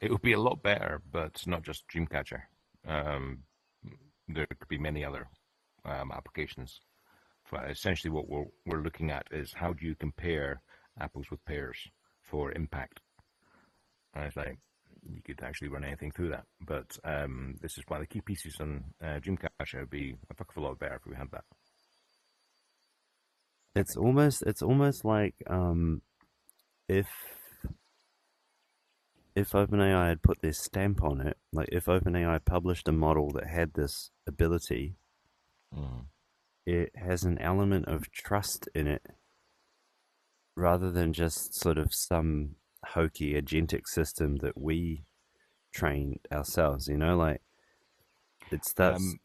It would be a lot better, but not just Dreamcatcher. Um, there could be many other applications. But essentially, what we're looking at is how do you compare apples with pears for impact? And it's like you could actually run anything through that. But this is why the key pieces on Dreamcatcher would be a fuck of a lot better if we had that. I It's think. almost like if OpenAI had put their stamp on it, like if OpenAI published a model that had this ability, Mm. it has an element of trust in it rather than just sort of some hokey agentic system that we train ourselves, like it starts, Um,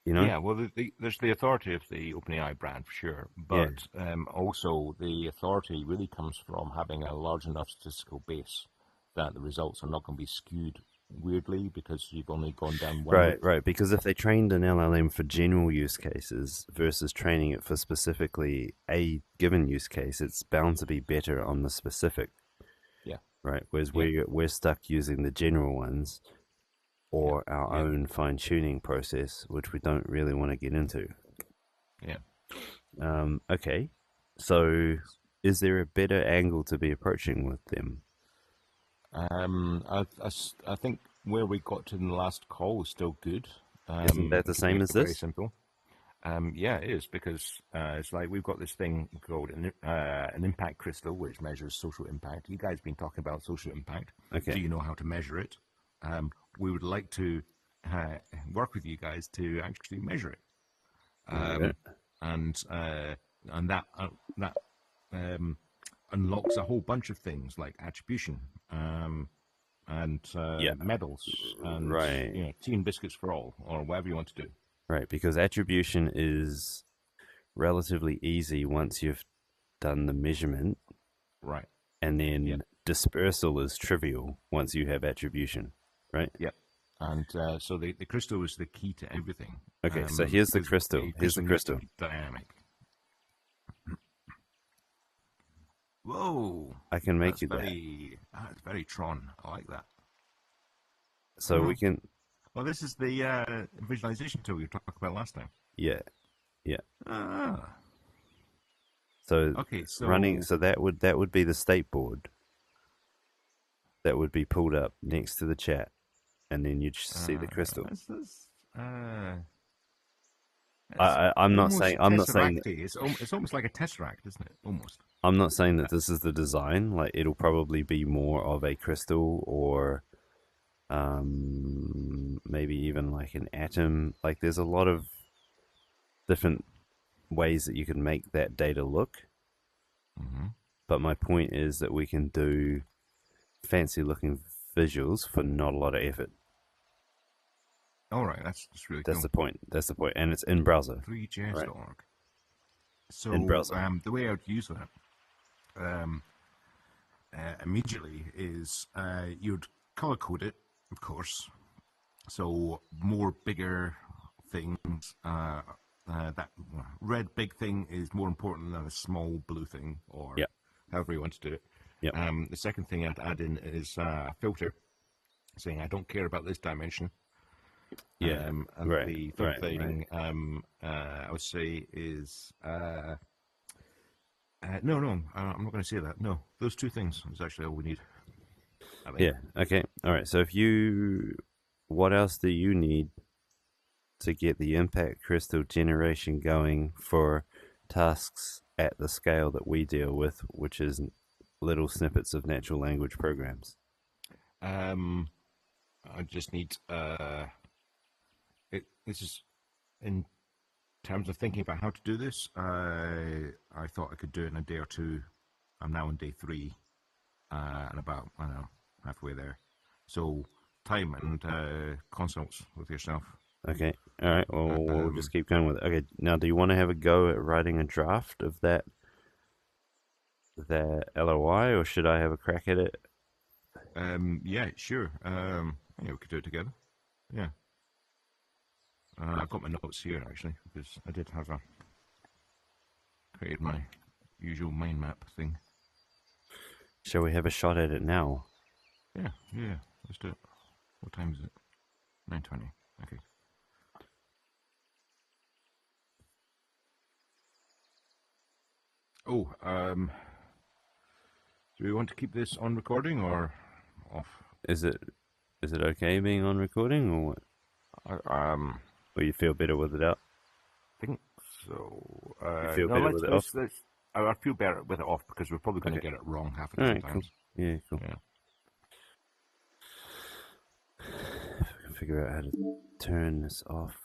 you know? Yeah, well, there's the authority of the OpenAI brand for sure, Yeah. but also the authority really comes from having a large enough statistical base that the results are not going to be skewed weirdly because you've only gone down one Right, route. right. Because if they trained an LLM for general use cases versus training it for specifically a given use case, it's bound to be better on the specific, Yeah, right? Whereas yeah, we're stuck using the general ones yeah, or our yeah, own fine tuning process, which we don't really want to get into. yeah. Okay, so is there a better angle to be approaching with them? I think where we got to in the last call is still good. Isn't that the Keeping same it as very this? simple. Yeah, it is because it's like we've got this thing called an impact crystal, which measures social impact. You guys have been talking about social impact, so Okay, you know how to measure it. We would like to uh, work with you guys to actually measure it, right. and uh, and that um, unlocks a whole bunch of things like attribution and Yeah, medals and right, tea and biscuits for all or whatever you want to do. right. Because attribution is relatively easy once you've done the measurement, Right. and Yeah. then dispersal is trivial once you have attribution, right? Yep. And so the crystal is the key to everything Okay, so here's the because crystal. a Here's the crystal needs to crystal. be dynamic. Whoa, I can make you that. that's very Tron. I like that. So Huh. we can, Well, this is the visualization tool you talked about last time. yeah, yeah. Ah, So okay. running, So so that would be the state board that would be pulled up next to the chat, and then you'd see the crystal. this is I, it's I'm not saying almost I'm not saying that tesseracty. It's almost like a tesseract, isn't it? Almost. I'm not saying that this is the design. Like it'll probably be more of a crystal or maybe even like an atom. Like there's a lot of different ways that you can make that data look. Mm-hmm. But my point is that we can do fancy looking visuals for not a lot of effort. All right, that's really That's cool. the point. That's the point. And it's in browser, right? 3js.org. In So browser. the way I would use that immediately is you'd color code it, of course. So more bigger things. That red big thing is more important than a small blue thing, or Yeah. however you want to do it. Yep. The second thing I'd add in is a filter saying I don't care about this dimension. Yeah. And Right. the third Right. Right. thing I would say is no, no, I'm not going to say that. No, those two things is actually all we need. I think. Yeah. Okay. All right. So what else do you need to get the impact crystal generation going for tasks at the scale that we deal with, which is little snippets of natural language programs? Um, I just need This is in terms of thinking about how to do this. I thought I could do it in a day or two. I'm now on day 3, and about I don't know halfway there. So time and consults with yourself. Okay. All right. Well, we'll just Um, keep going with it. Okay. Now, do you want to have a go at writing a draft of that LOI, or should I have a crack at it? yeah, sure. Yeah, we could do it together. Yeah. I've got my notes here actually because I did have created my usual mind map thing. Shall we have a shot at it now? Yeah, yeah. Let's do it. What time is it? 9:20. Okay. Oh, do we want to keep this on recording or off? Is it okay being on recording, or what? Or you feel better with it out? Think so. You feel No, better with it off? let's. I feel better with it off because we're probably going to Okay. get it wrong half a All dozen right. Cool. times. Yeah. Cool. Yeah. If I can figure out how to turn this off.